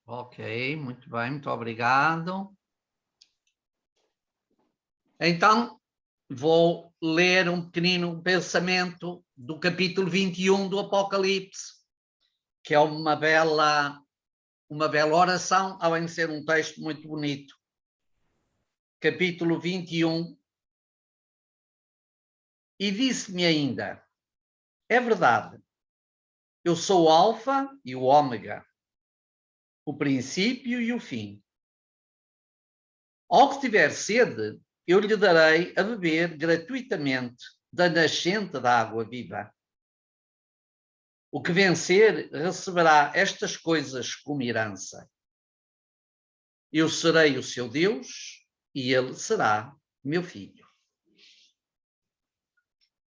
Ok, muito bem, muito obrigado. Então, vou ler um pequenino pensamento do capítulo 21 do Apocalipse, que é uma bela oração, além de ser um texto muito bonito. Capítulo 21. E disse-me ainda: é verdade, eu sou o Alfa e o Ômega, o princípio e o fim. Ao que tiver sede, eu lhe darei a beber gratuitamente da nascente da água viva. O que vencer receberá estas coisas como herança. Eu serei o seu Deus e ele será meu filho.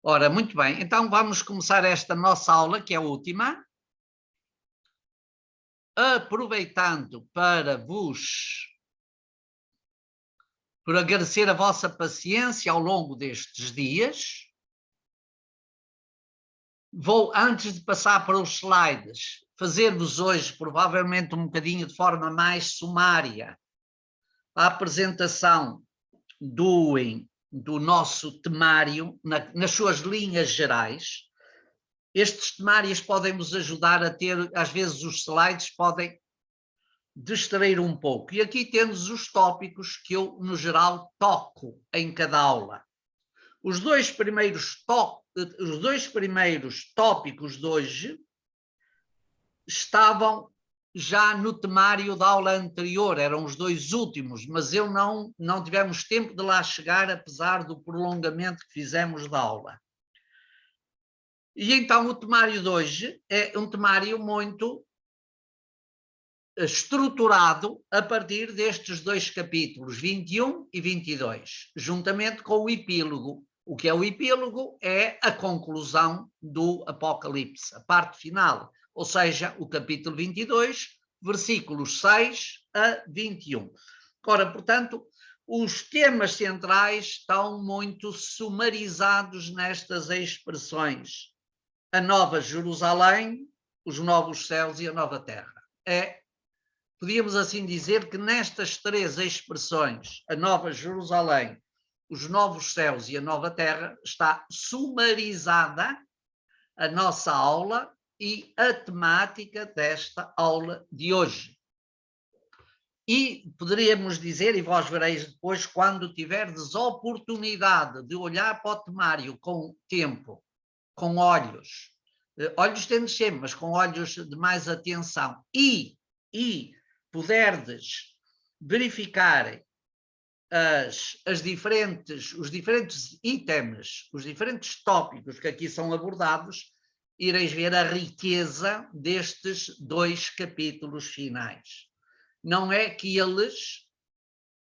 Ora, muito bem, então vamos começar esta nossa aula, que é a última, aproveitando por agradecer a vossa paciência ao longo destes dias. Vou, antes de passar para os slides, fazer-vos hoje, provavelmente um bocadinho de forma mais sumária, a apresentação do nosso temário nas suas linhas gerais. Estes temários podem nos ajudar a ter, às vezes os slides podem distrair um pouco. E aqui temos os tópicos que eu, no geral, toco em cada aula. Os dois primeiros tópicos de hoje estavam já no temário da aula anterior, eram os dois últimos, mas não tivemos tempo de lá chegar, apesar do prolongamento que fizemos da aula. E então o temário de hoje é um temário muito estruturado a partir destes dois capítulos, 21 e 22, juntamente com o epílogo. O que é o epílogo? É a conclusão do Apocalipse, a parte final, ou seja, o capítulo 22, versículos 6 a 21. Ora, portanto, os temas centrais estão muito sumarizados nestas expressões. A Nova Jerusalém, os novos céus e a nova terra. Podíamos assim dizer que nestas três expressões, a Nova Jerusalém, os novos céus e a nova terra, está sumarizada a nossa aula e a temática desta aula de hoje. E poderíamos dizer, e vós vereis depois, quando tiverdes oportunidade de olhar para o temário com tempo, com olhos temos sempre, mas com olhos de mais atenção, e puderdes verificar os diferentes itens, os diferentes tópicos que aqui são abordados, ireis ver a riqueza destes dois capítulos finais. Não é que eles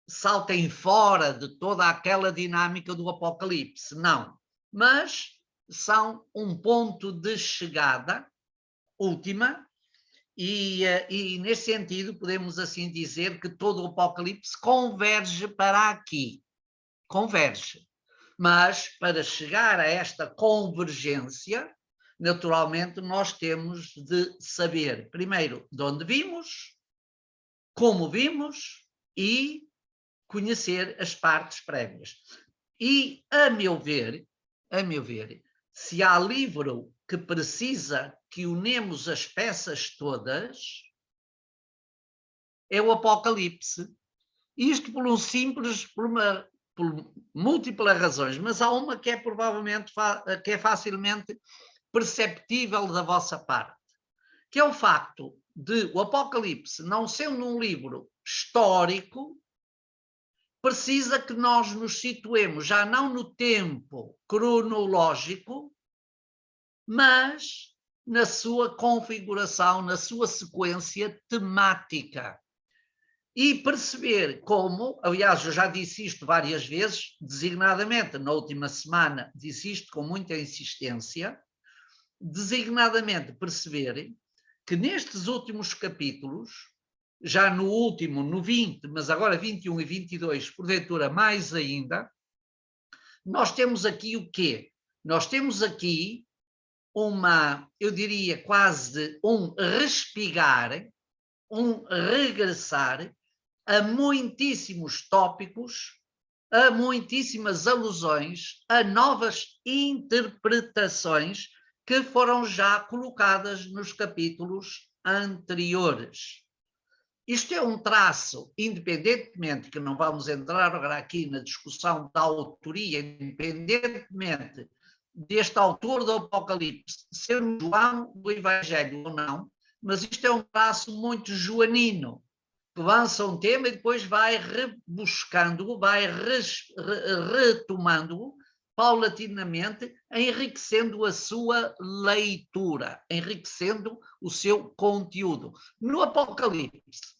saltem fora de toda aquela dinâmica do Apocalipse, não. Mas são um ponto de chegada última e nesse sentido podemos assim dizer que todo o Apocalipse converge para aqui. Converge. Mas para chegar a esta convergência, naturalmente nós temos de saber, primeiro, de onde vimos, como vimos e conhecer as partes prévias. E, a meu ver, se há livro que precisa que unemos as peças todas, é o Apocalipse. Isto por múltiplas razões, mas há uma que é provavelmente, que é facilmente perceptível da vossa parte, que é o facto de o Apocalipse, não sendo um livro histórico, precisa que nós nos situemos já não no tempo cronológico, mas na sua configuração, na sua sequência temática. E perceber como, aliás, eu já disse isto várias vezes, designadamente na última semana, disse isto com muita insistência, designadamente perceber que nestes últimos capítulos, já no último, no 20, mas agora 21 e 22, porventura mais ainda, nós temos aqui o quê? Nós temos aqui eu diria quase um respigar um regressar a muitíssimos tópicos, a muitíssimas alusões, a novas interpretações que foram já colocadas nos capítulos anteriores. Isto é um traço, independentemente, que não vamos entrar agora aqui na discussão da autoria, independentemente deste autor do Apocalipse ser um João do Evangelho ou não, mas isto é um traço muito joanino, que lança um tema e depois vai rebuscando-o, vai retomando-o paulatinamente, enriquecendo a sua leitura, enriquecendo o seu conteúdo. No Apocalipse,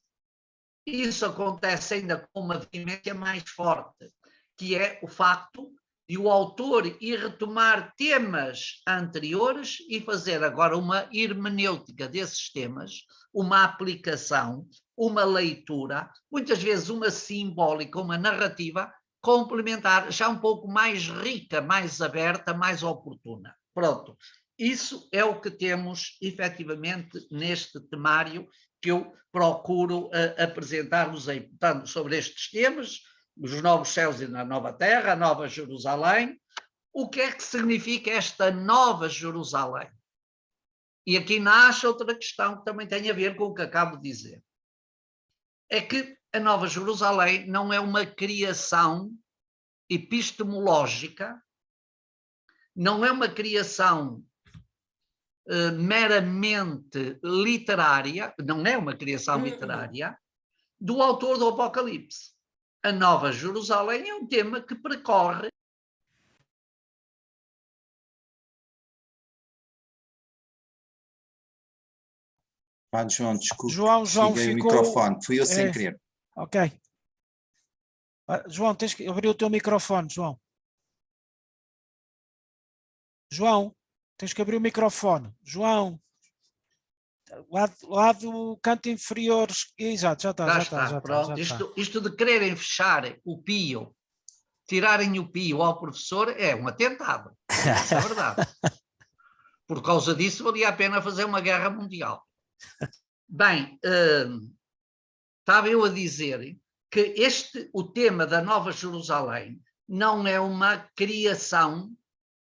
isso acontece ainda com uma veemência mais forte, que é o facto de o autor ir retomar temas anteriores e fazer agora uma hermenêutica desses temas, uma aplicação, uma leitura, muitas vezes uma simbólica, uma narrativa complementar, já um pouco mais rica, mais aberta, mais oportuna. Pronto. Isso é o que temos efetivamente neste temário que eu procuro apresentar-vos aí. Portanto, sobre estes temas, os novos céus e na nova terra, a nova Jerusalém. O que é que significa esta nova Jerusalém? E aqui nasce outra questão que também tem a ver com o que acabo de dizer. É que a nova Jerusalém não é uma criação epistemológica, não é uma criação meramente literária, não é uma criação literária, do autor do Apocalipse. A Nova Jerusalém é um tema que percorre. João, desculpe, João desliguei o microfone, fui eu sem querer. Ok. João, tens que abrir o teu microfone, João. João, tens que abrir o microfone. João, lá do canto inferior. Exato, já está. Pronto. Isto de quererem fechar o pio, tirarem o pio ao professor, é um atentado. Isso é verdade. Por causa disso, valia a pena fazer uma guerra mundial. Bem, estava eu a dizer que o tema da Nova Jerusalém não é uma criação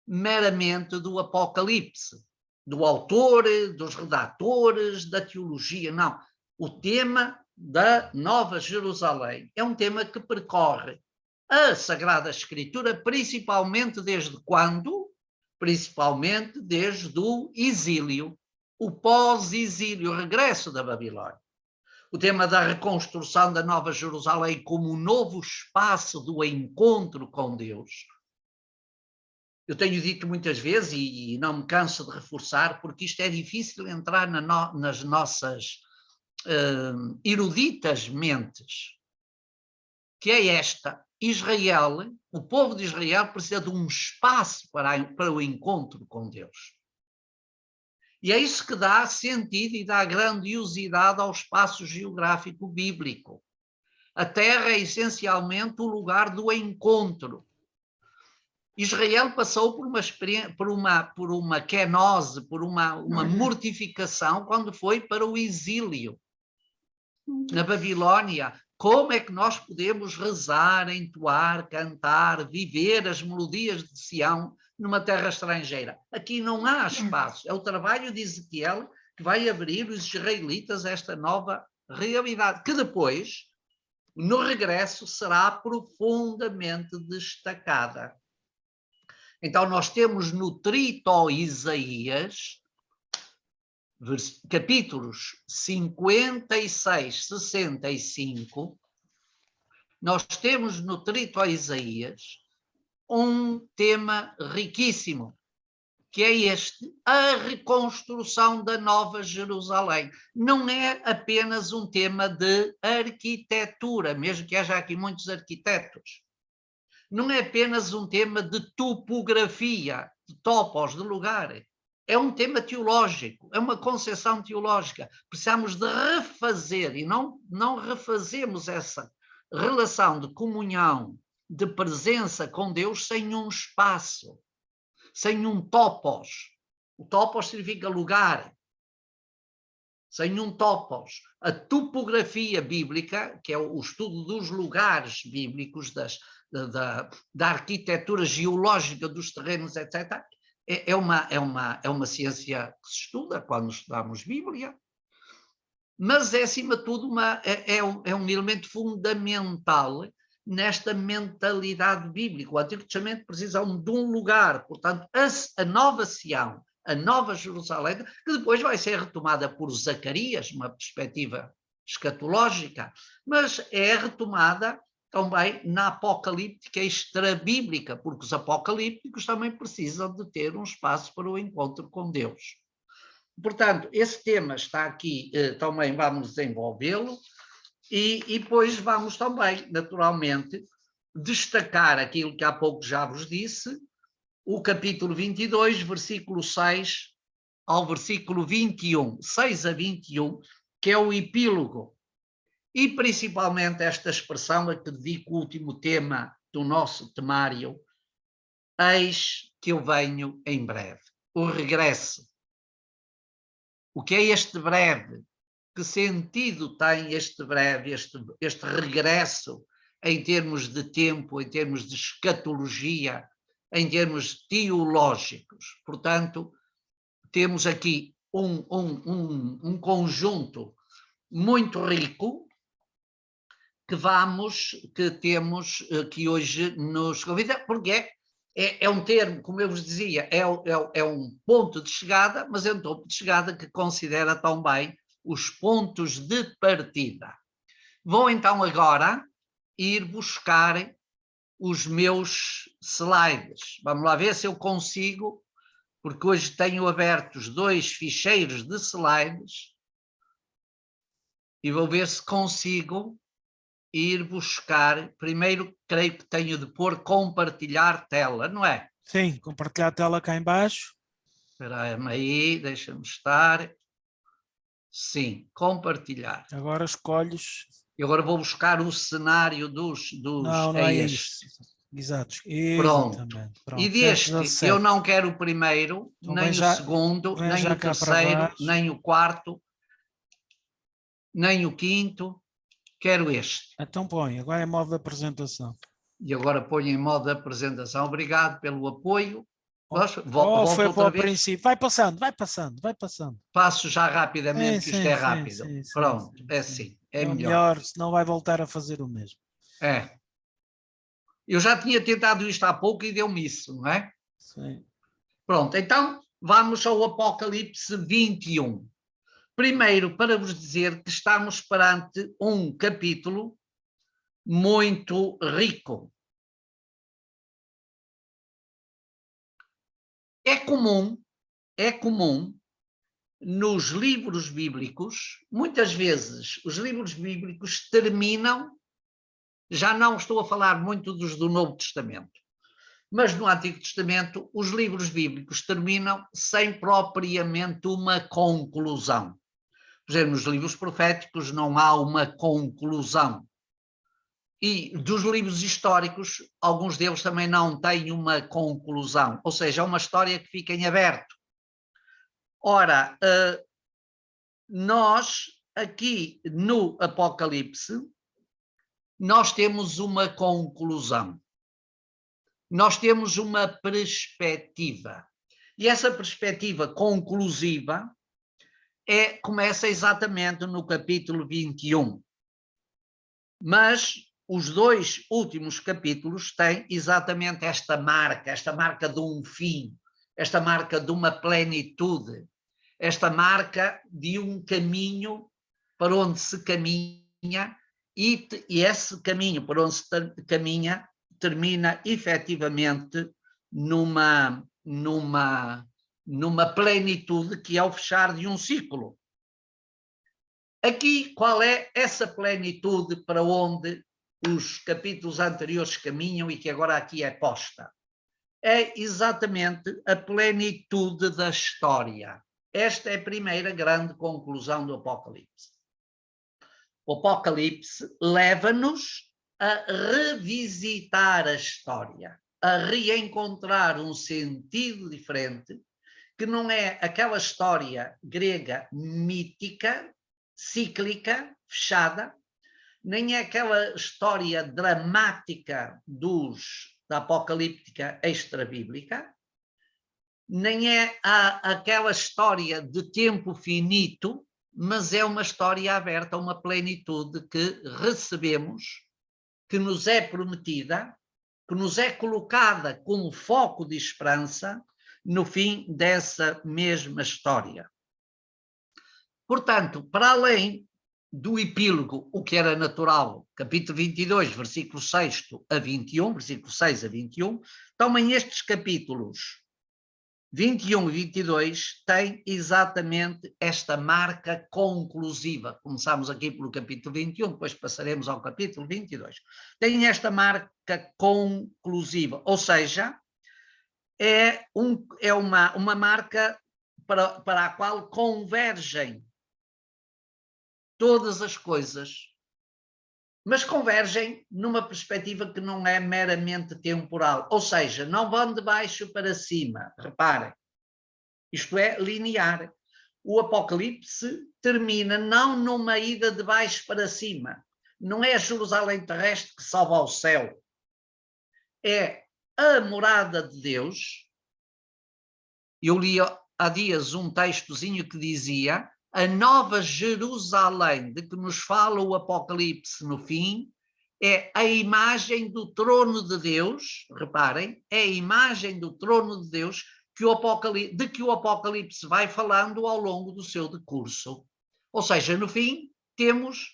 meramente do Apocalipse, do autor, dos redatores, da teologia, não. O tema da Nova Jerusalém é um tema que percorre a Sagrada Escritura, principalmente desde quando? Principalmente desde o exílio, o pós-exílio, o regresso da Babilónia. O tema da reconstrução da Nova Jerusalém como um novo espaço do encontro com Deus. Eu tenho dito muitas vezes, e não me canso de reforçar, porque isto é difícil entrar nas nossas eruditas mentes, que é esta: Israel, o povo de Israel precisa de um espaço para o encontro com Deus. E é isso que dá sentido e dá grandiosidade ao espaço geográfico bíblico. A terra é essencialmente o lugar do encontro. Israel passou por uma quenose, por uma mortificação quando foi para o exílio na Babilónia. Como é que nós podemos rezar, entoar, cantar, viver as melodias de Sião numa terra estrangeira? Aqui não há espaço. É o trabalho de Ezequiel que vai abrir os israelitas a esta nova realidade, que depois, no regresso, será profundamente destacada. Então, nós temos no Trito Isaías, capítulos 56, 65, nós temos no Trito Isaías um tema riquíssimo, que é este: a reconstrução da Nova Jerusalém. Não é apenas um tema de arquitetura, mesmo que haja aqui muitos arquitetos. Não é apenas um tema de topografia, de topos, de lugar. É um tema teológico, é uma concepção teológica. Precisamos de refazer, e não refazemos essa relação de comunhão, de presença com Deus sem um espaço, sem um topos. O topos significa lugar. sem um topos. A topografia bíblica, que é o estudo dos lugares bíblicos, da arquitetura geológica dos terrenos, etc., é uma ciência que se estuda quando estudamos Bíblia, mas é, acima de tudo, é um elemento fundamental nesta mentalidade bíblica. O Antigo Testamento precisa de um lugar, portanto, a Nova Sião, a Nova Jerusalém, que depois vai ser retomada por Zacarias, uma perspectiva escatológica, mas é retomada também na apocalíptica extrabíblica, porque os apocalípticos também precisam de ter um espaço para o encontro com Deus. Portanto, esse tema está aqui, também vamos desenvolvê-lo, e depois vamos também, naturalmente, destacar aquilo que há pouco já vos disse, o capítulo 22, versículo 6 ao versículo 21, 6 a 21, que é o epílogo. E principalmente esta expressão a que dedico o último tema do nosso temário, eis que eu venho em breve, o regresso. O que é este breve? Que sentido tem este breve, este regresso em termos de tempo, em termos de escatologia, em termos teológicos? Portanto, temos aqui um conjunto muito rico que temos que hoje nos convida, porque é um termo, como eu vos dizia, é um ponto de chegada, mas é um ponto de chegada que considera também os pontos de partida. Vou então agora ir buscar os meus slides. Vamos lá ver se eu consigo, porque hoje tenho abertos 2 ficheiros de slides e vou ver se consigo ir buscar. Primeiro, creio que tenho de pôr compartilhar tela, não é? Sim, compartilhar a tela cá em baixo. Espera aí, deixa-me estar. Sim, compartilhar. Agora escolhes. E agora vou buscar o cenário dos Não é isso. Exato. Exatamente. Pronto. E Já deste, eu não quero o primeiro, então nem o segundo, nem o terceiro, nem o quarto, nem o quinto. Quero este. Então põe, agora é modo de apresentação. E agora ponho em modo de apresentação. Obrigado pelo apoio. Foi para o princípio. Vai passando, vai passando, vai passando. Passo já rapidamente, que isto é rápido. Pronto, é assim. É melhor. Senão vai voltar a fazer o mesmo. É. Eu já tinha tentado isto há pouco e deu-me isso, não é? Sim. Pronto, então vamos ao Apocalipse 21. Primeiro, para vos dizer que estamos perante um capítulo muito rico. É comum nos livros bíblicos, muitas vezes os livros bíblicos terminam, já não estou a falar muito dos do Novo Testamento, mas no Antigo Testamento os livros bíblicos terminam sem propriamente uma conclusão. Por exemplo, nos livros proféticos não há uma conclusão. E dos livros históricos, alguns deles também não têm uma conclusão, ou seja, é uma história que fica em aberto. Ora, nós aqui no Apocalipse, nós temos uma conclusão. Nós temos uma perspectiva. E essa perspectiva conclusiva começa exatamente no capítulo 21. Mas os 2 últimos capítulos têm exatamente esta marca de um fim, esta marca de uma plenitude, esta marca de um caminho para onde se caminha e esse caminho para onde se caminha termina efetivamente numa plenitude que é o fechar de um ciclo. Aqui, qual é essa plenitude para onde os capítulos anteriores caminham e que agora aqui é posta? É exatamente a plenitude da história. Esta é a primeira grande conclusão do Apocalipse. O Apocalipse leva-nos a revisitar a história, a reencontrar um sentido diferente que não é aquela história grega mítica, cíclica, fechada, nem é aquela história dramática da apocalíptica extra-bíblica, nem é aquela história de tempo finito, mas é uma história aberta a uma plenitude que recebemos, que nos é prometida, que nos é colocada como foco de esperança no fim dessa mesma história. Portanto, para além do epílogo, o que era natural, capítulo 22, versículo 6 a 21, versículo 6 a 21, também estes capítulos 21 e 22 têm exatamente esta marca conclusiva. Começamos aqui pelo capítulo 21, depois passaremos ao capítulo 22. Tem esta marca conclusiva, ou seja, é uma marca para a qual convergem todas as coisas, mas convergem numa perspectiva que não é meramente temporal, ou seja, não vão de baixo para cima, reparem, isto é linear. O Apocalipse termina não numa ida de baixo para cima, não é Jerusalém terrestre que sobe ao céu, é a morada de Deus. Eu li há dias um textozinho que dizia: a nova Jerusalém de que nos fala o Apocalipse no fim é a imagem do trono de Deus, reparem, é a imagem do trono de Deus de que o Apocalipse vai falando ao longo do seu decurso. Ou seja, no fim, temos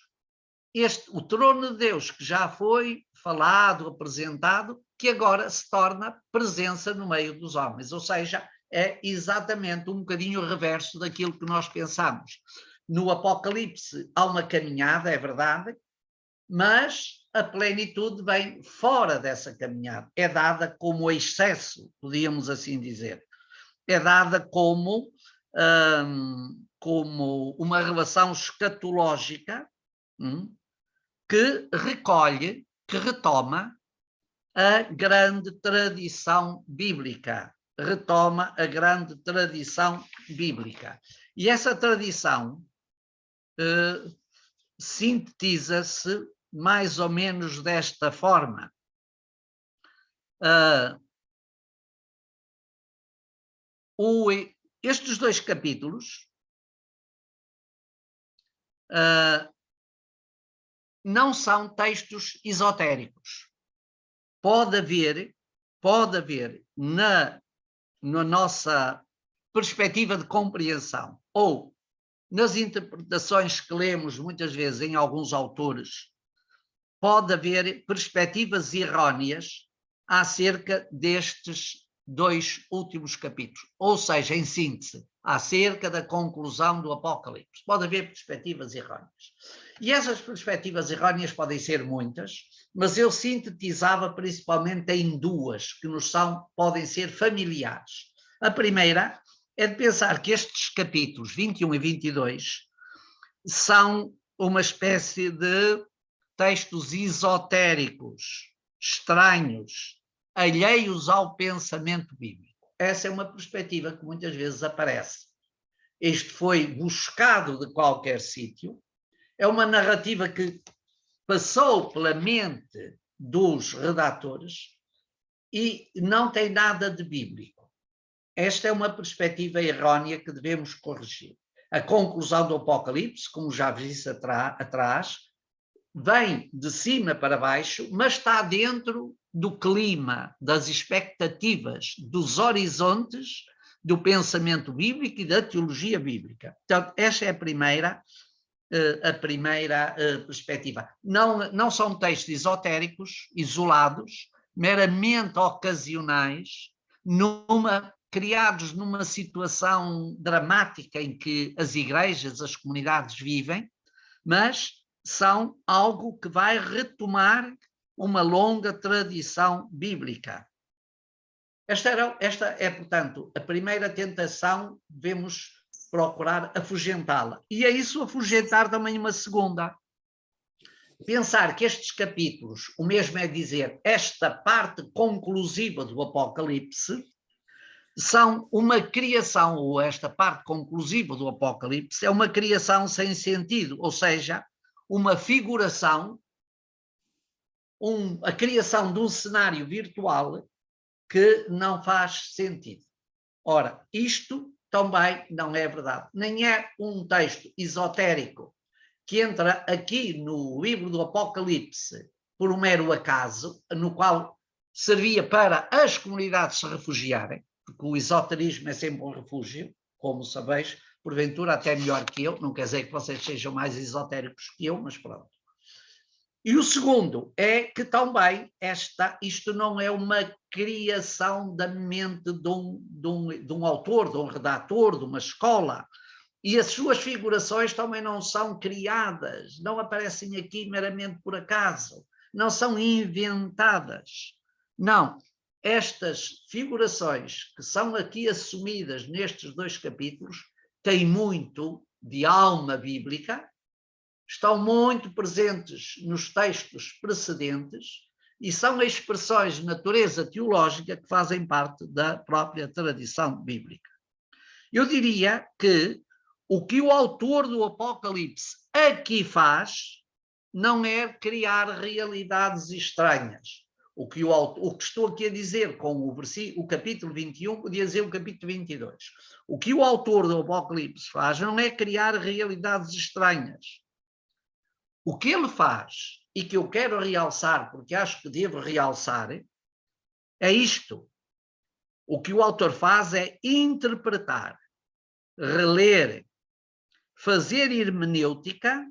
o trono de Deus que já foi falado, apresentado, que agora se torna presença no meio dos homens. Ou seja, é exatamente um bocadinho o reverso daquilo que nós pensamos. No Apocalipse há uma caminhada, é verdade, mas a plenitude vem fora dessa caminhada. É dada como excesso, podíamos assim dizer. É dada como uma relação escatológica que recolhe, que retoma a grande tradição bíblica. Retoma a grande tradição bíblica. E essa tradição sintetiza-se mais ou menos desta forma. Estes dois capítulos não são textos esotéricos. Pode haver na nossa perspectiva de compreensão ou nas interpretações que lemos muitas vezes em alguns autores, pode haver perspectivas erróneas acerca destes dois últimos capítulos, ou seja, em síntese, acerca da conclusão do Apocalipse. Pode haver perspectivas erróneas. E essas perspectivas erróneas podem ser muitas, mas eu sintetizava principalmente em duas, que podem ser familiares. A primeira é de pensar que estes capítulos 21 e 22 são uma espécie de textos esotéricos, estranhos, alheios ao pensamento bíblico. Essa é uma perspectiva que muitas vezes aparece. Isto foi buscado de qualquer sítio, é uma narrativa que passou pela mente dos redatores e não tem nada de bíblico. Esta é uma perspectiva errónea que devemos corrigir. A conclusão do Apocalipse, como já disse atrás, vem de cima para baixo, mas está dentro do clima, das expectativas, dos horizontes do pensamento bíblico e da teologia bíblica. Portanto, esta é a primeira perspectiva. Não são textos esotéricos, isolados, meramente ocasionais, criados numa situação dramática em que as igrejas, as comunidades vivem, mas são algo que vai retomar uma longa tradição bíblica. Esta é, portanto, a primeira tentação, devemos procurar afugentá-la. E é isso afugentar também uma segunda. Pensar que estes capítulos, o mesmo é dizer, esta parte conclusiva do Apocalipse, são uma criação, ou esta parte conclusiva do Apocalipse, é uma criação sem sentido, ou seja, uma figuração, a criação de um cenário virtual que não faz sentido. Ora, isto também não é verdade, nem é um texto esotérico que entra aqui no livro do Apocalipse por um mero acaso, no qual servia para as comunidades se refugiarem, porque o esoterismo é sempre um refúgio, como sabeis, porventura até melhor que eu, não quer dizer que vocês sejam mais esotéricos que eu, mas pronto. E o segundo é que também isto não é uma criação da mente de um autor, de um redator, de uma escola, e as suas figurações também não são criadas, não aparecem aqui meramente por acaso, não são inventadas. Não, estas figurações que são aqui assumidas nestes 2 capítulos têm muito de alma bíblica, estão muito presentes nos textos precedentes e são expressões de natureza teológica que fazem parte da própria tradição bíblica. Eu diria que o que o autor do Apocalipse aqui faz não é criar realidades estranhas. O que estou aqui a dizer com o capítulo 21, podia dizer o capítulo 22. O que o autor do Apocalipse faz não é criar realidades estranhas. O que ele faz, e que eu quero realçar, porque acho que devo realçar, é isto. O que o autor faz é interpretar, reler, fazer hermenêutica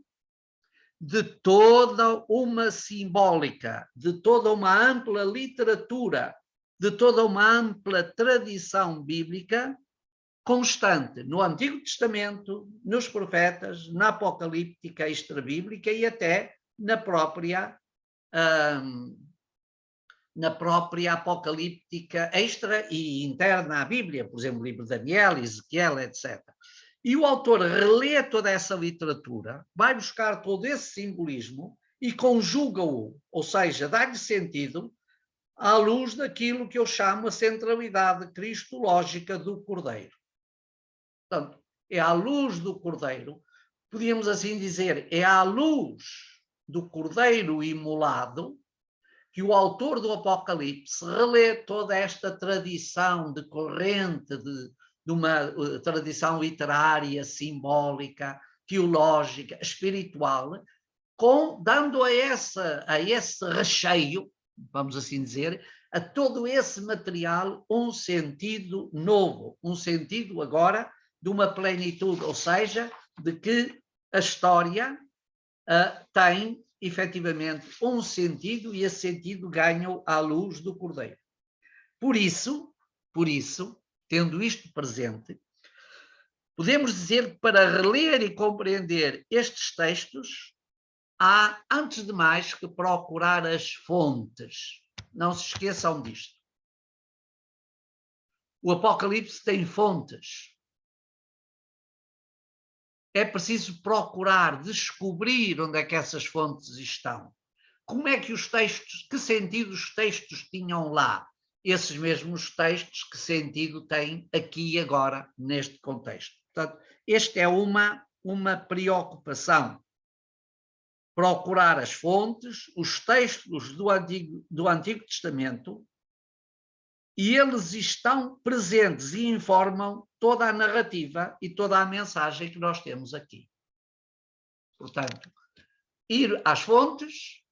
de toda uma simbólica, de toda uma ampla literatura, de toda uma ampla tradição bíblica constante no Antigo Testamento, nos profetas, na apocalíptica extrabíblica e até na própria apocalíptica extra e interna à Bíblia, por exemplo, o livro de Daniel, Ezequiel, etc. E o autor relê toda essa literatura, vai buscar todo esse simbolismo e conjuga-o, ou seja, dá-lhe sentido à luz daquilo que eu chamo a centralidade cristológica do Cordeiro. Portanto, é à luz do Cordeiro, podíamos assim dizer, é à luz do Cordeiro imolado que o autor do Apocalipse relê toda esta tradição decorrente de uma tradição literária, simbólica, teológica, espiritual, dando a esse recheio, vamos assim dizer, a todo esse material um sentido novo, um sentido agora de uma plenitude, ou seja, de que a história tem efetivamente um sentido e esse sentido ganha à luz do Cordeiro. Por isso, tendo isto presente, podemos dizer que para reler e compreender estes textos, há, antes de mais, que procurar as fontes. Não se esqueçam disto. O Apocalipse tem fontes. É preciso procurar, descobrir onde é que essas fontes estão. Como é que os textos, que sentido os textos tinham lá? Esses mesmos textos, que sentido têm aqui e agora, neste contexto? Portanto, esta é uma preocupação. Procurar as fontes, os textos do Antigo Testamento, e eles estão presentes e informam toda a narrativa e toda a mensagem que nós temos aqui. Portanto, ir às fontes,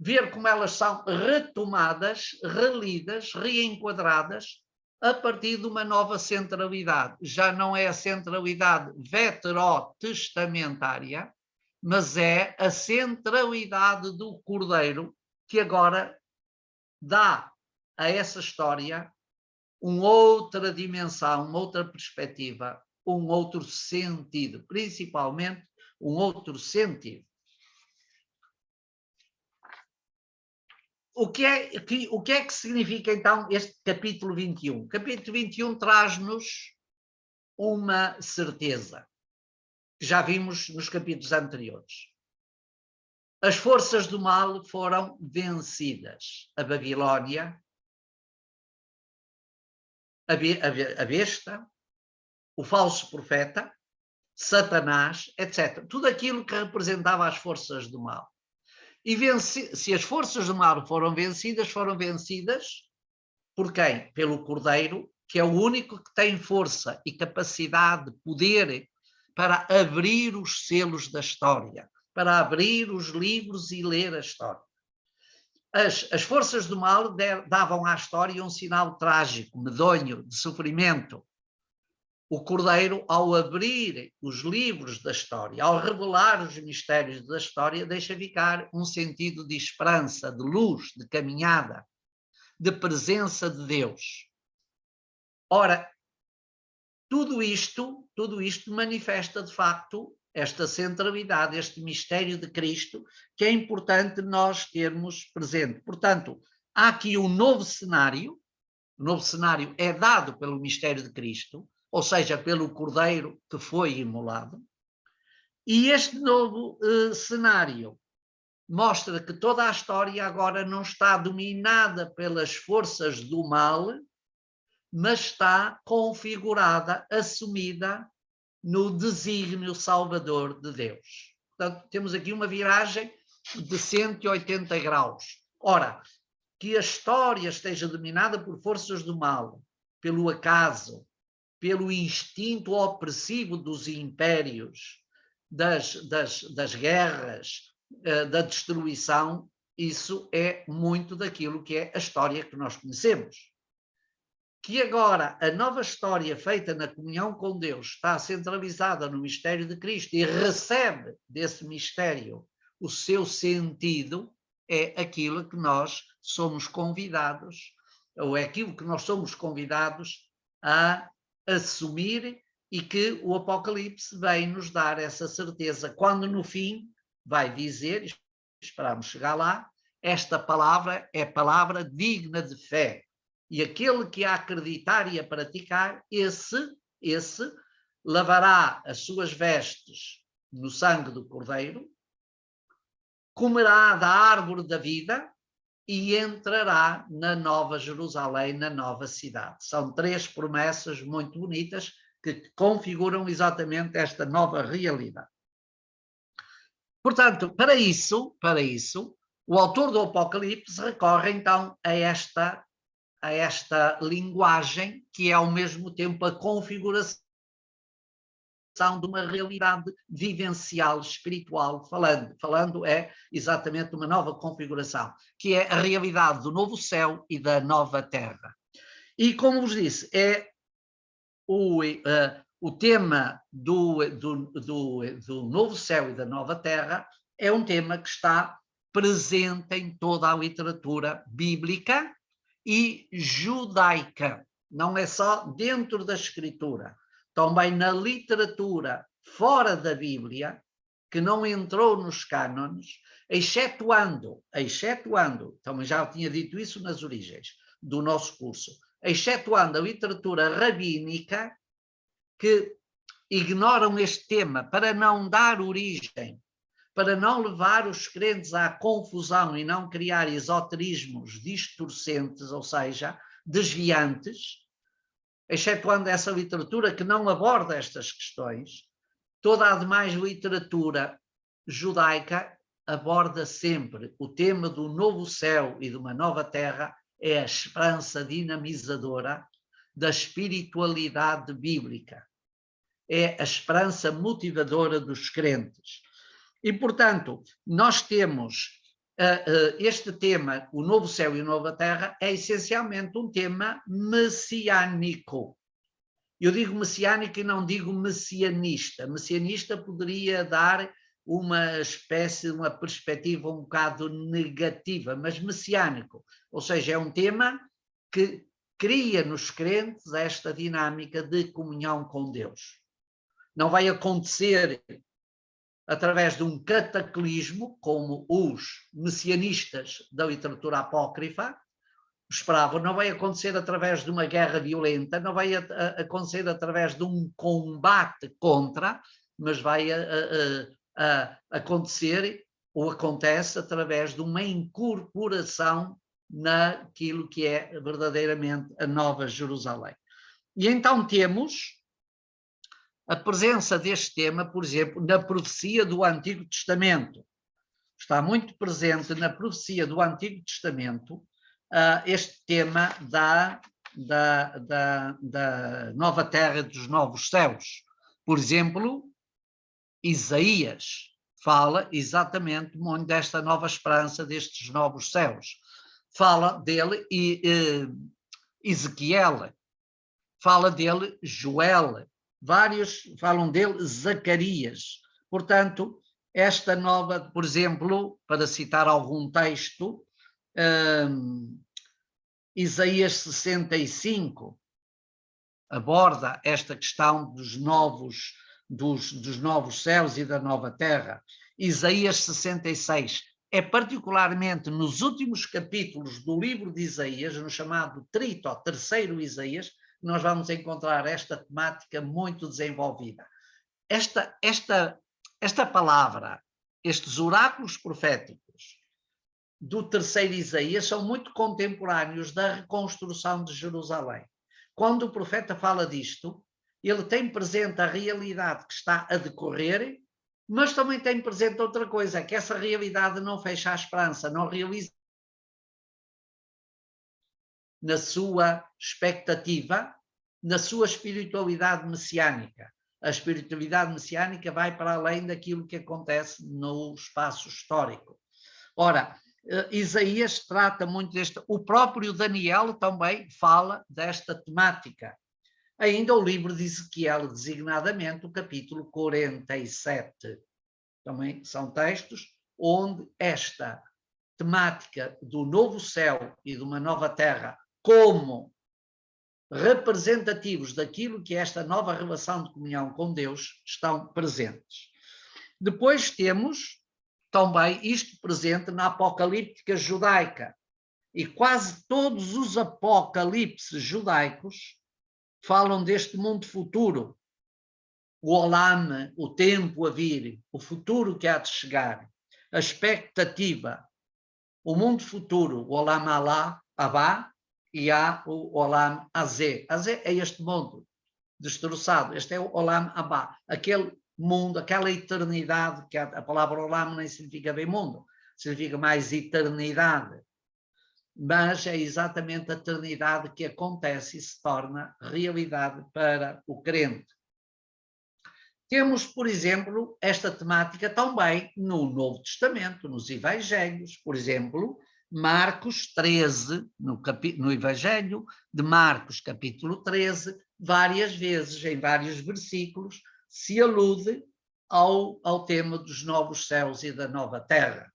ver como elas são retomadas, relidas, reenquadradas, a partir de uma nova centralidade. Já não é a centralidade veterotestamentária, mas é a centralidade do Cordeiro, que agora dá a essa história uma outra dimensão, uma outra perspectiva, um outro sentido, principalmente um outro sentido. O que é que significa então este capítulo 21? O capítulo 21 traz-nos uma certeza, que já vimos nos capítulos anteriores. As forças do mal foram vencidas. A Babilónia a besta, o falso profeta, Satanás, etc. Tudo aquilo que representava as forças do mal. E se as forças do mal foram vencidas por quem? Pelo Cordeiro, que é o único que tem força e capacidade, poder para abrir os selos da história, para abrir os livros e ler a história. As forças do mal davam à história um sinal trágico, medonho, de sofrimento. O Cordeiro, ao abrir os livros da história, ao revelar os mistérios da história, deixa ficar um sentido de esperança, de luz, de caminhada, de presença de Deus. Ora, tudo isto manifesta, de facto, esta centralidade, este mistério de Cristo, que é importante nós termos presente. Portanto, há aqui um novo cenário. O novo cenário é dado pelo mistério de Cristo, ou seja, pelo Cordeiro que foi imolado. E este novo cenário mostra que toda a história agora não está dominada pelas forças do mal, mas está configurada, assumida no desígnio salvador de Deus. Portanto, temos aqui uma viragem de 180 graus. Ora, que a história esteja dominada por forças do mal, pelo acaso, pelo instinto opressivo dos impérios, das guerras, da destruição, isso é muito daquilo que é a história que nós conhecemos. Que agora a nova história feita na comunhão com Deus está centralizada no mistério de Cristo e recebe desse mistério o seu sentido, é aquilo que nós somos convidados, ou é aquilo que nós somos convidados a assumir, e que o Apocalipse vem nos dar essa certeza, quando no fim vai dizer, esperamos chegar lá, esta palavra é palavra digna de fé. E aquele que a acreditar e a praticar, esse lavará as suas vestes no sangue do Cordeiro, comerá da árvore da vida e entrará na Nova Jerusalém, na nova cidade. São 3 promessas muito bonitas que configuram exatamente esta nova realidade. Portanto, para isso, o autor do Apocalipse recorre então a esta linguagem que é ao mesmo tempo a configuração de uma realidade vivencial, espiritual, falando é exatamente uma nova configuração, que é a realidade do novo céu e da nova terra. E como vos disse, é o tema do novo céu e da nova terra é um tema que está presente em toda a literatura bíblica e judaica, não é só dentro da Escritura, também na literatura fora da Bíblia, que não entrou nos cânones, excetuando, também já tinha dito isso nas origens do nosso curso, excetuando a literatura rabínica, que ignoram este tema para não dar origem, para não levar os crentes à confusão e não criar esoterismos distorcentes, ou seja, desviantes, excetuando essa literatura que não aborda estas questões. Toda a demais literatura judaica aborda sempre o tema do novo céu e de uma nova terra, é a esperança dinamizadora da espiritualidade bíblica, é a esperança motivadora dos crentes. E, portanto, nós temos este tema, o novo céu e a nova terra, é essencialmente um tema messiânico. Eu digo messiânico e não digo messianista. Messianista poderia dar uma espécie, uma perspectiva um bocado negativa, mas messiânico, ou seja, é um tema que cria nos crentes esta dinâmica de comunhão com Deus. Não vai acontecer através de um cataclismo, como os messianistas da literatura apócrifa esperavam, não vai acontecer através de uma guerra violenta, não vai acontecer através de um combate contra, mas vai acontecer ou acontece através de uma incorporação naquilo que é verdadeiramente a Nova Jerusalém. E então temos a presença deste tema, por exemplo, na profecia do Antigo Testamento. Está muito presente na profecia do Antigo Testamento este tema da nova terra e dos novos céus. Por exemplo, Isaías fala exatamente muito desta nova esperança, destes novos céus. Fala dele Ezequiel, fala dele Joel, vários falam dele Zacarias. Portanto, esta nova, por exemplo, para citar algum texto, Isaías 65 aborda esta questão dos novos céus e da nova terra. Isaías 66 é particularmente nos últimos capítulos do livro de Isaías, no chamado Trito, terceiro Isaías, nós vamos encontrar esta temática muito desenvolvida. Esta palavra, estes oráculos proféticos do terceiro Isaías são muito contemporâneos da reconstrução de Jerusalém. Quando o profeta fala disto, ele tem presente a realidade que está a decorrer, mas também tem presente outra coisa, que essa realidade não fecha a esperança, não realiza na sua expectativa, na sua espiritualidade messiânica. A espiritualidade messiânica vai para além daquilo que acontece no espaço histórico. Ora, Isaías trata muito deste, o próprio Daniel também fala desta temática. Ainda o livro de Ezequiel, designadamente o capítulo 47. Também são textos onde esta temática do novo céu e de uma nova terra como representativos daquilo que é esta nova relação de comunhão com Deus estão presentes. Depois temos também isto presente na apocalíptica judaica. E quase todos os apocalipses judaicos falam deste mundo futuro. O olam, o tempo a vir, o futuro que há de chegar, a expectativa, o mundo futuro, o olam abá, e há o olam azé. Azé é este mundo destroçado, este é o olam abá, aquele mundo, aquela eternidade, que a palavra olam nem significa bem mundo, significa mais eternidade, mas é exatamente a eternidade que acontece e se torna realidade para o crente. Temos, por exemplo, esta temática também no Novo Testamento, nos Evangelhos, por exemplo, Marcos 13, no Evangelho de Marcos, capítulo 13, várias vezes, em vários versículos, se alude ao tema dos novos céus e da nova terra.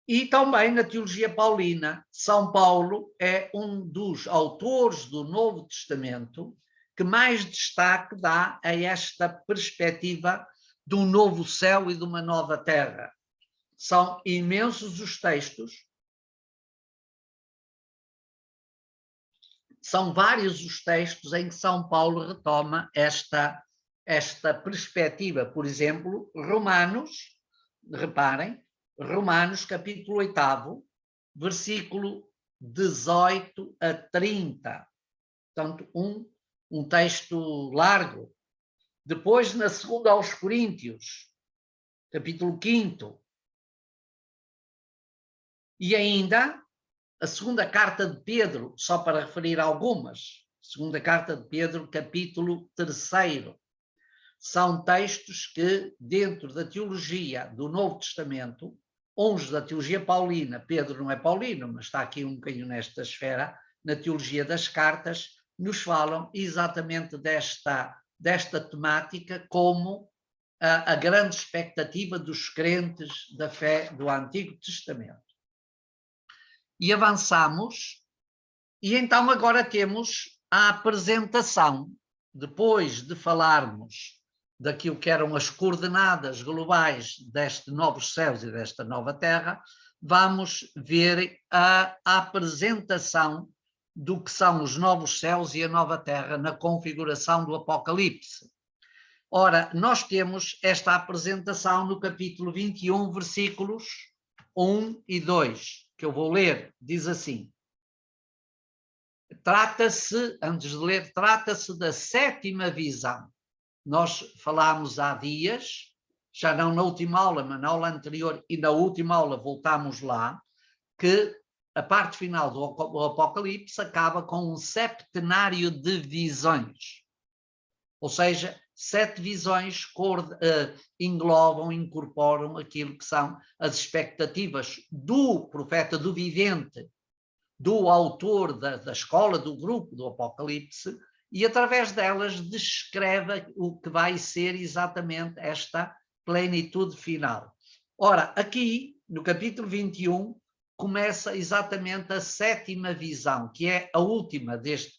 E também na teologia paulina, São Paulo é um dos autores do Novo Testamento que mais destaque dá a esta perspectiva de um novo céu e de uma nova terra. São imensos os textos, são vários os textos em que São Paulo retoma esta perspectiva. Por exemplo, Romanos, reparem, Romanos capítulo 8, versículo 18 a 30. Portanto, um texto largo. Depois, na segunda aos Coríntios, capítulo 5. E ainda a segunda carta de Pedro, só para referir algumas. Segunda carta de Pedro, capítulo 3. São textos que, dentro da teologia do Novo Testamento, uns da teologia paulina, Pedro não é paulino, mas está aqui um bocadinho nesta esfera, na teologia das cartas, nos falam exatamente desta temática como a grande expectativa dos crentes da fé do Antigo Testamento. E avançamos, e então agora temos a apresentação, depois de falarmos daquilo que eram as coordenadas globais destes novos céus e desta nova terra, vamos ver a apresentação do que são os novos céus e a nova terra na configuração do Apocalipse. Ora, nós temos esta apresentação no capítulo 21, versículos 1 e 2, que eu vou ler, diz assim: trata-se, antes de ler, trata-se da sétima visão. Nós falámos há dias, já não na última aula, mas na aula anterior e na última aula voltámos lá, que a parte final do Apocalipse acaba com um septenário de visões. Ou seja, 7 visões englobam, incorporam aquilo que são as expectativas do profeta, do vidente, do autor da escola, do grupo do Apocalipse, e através delas descreve o que vai ser exatamente esta plenitude final. Ora, aqui, no capítulo 21, começa exatamente a sétima visão, que é a última deste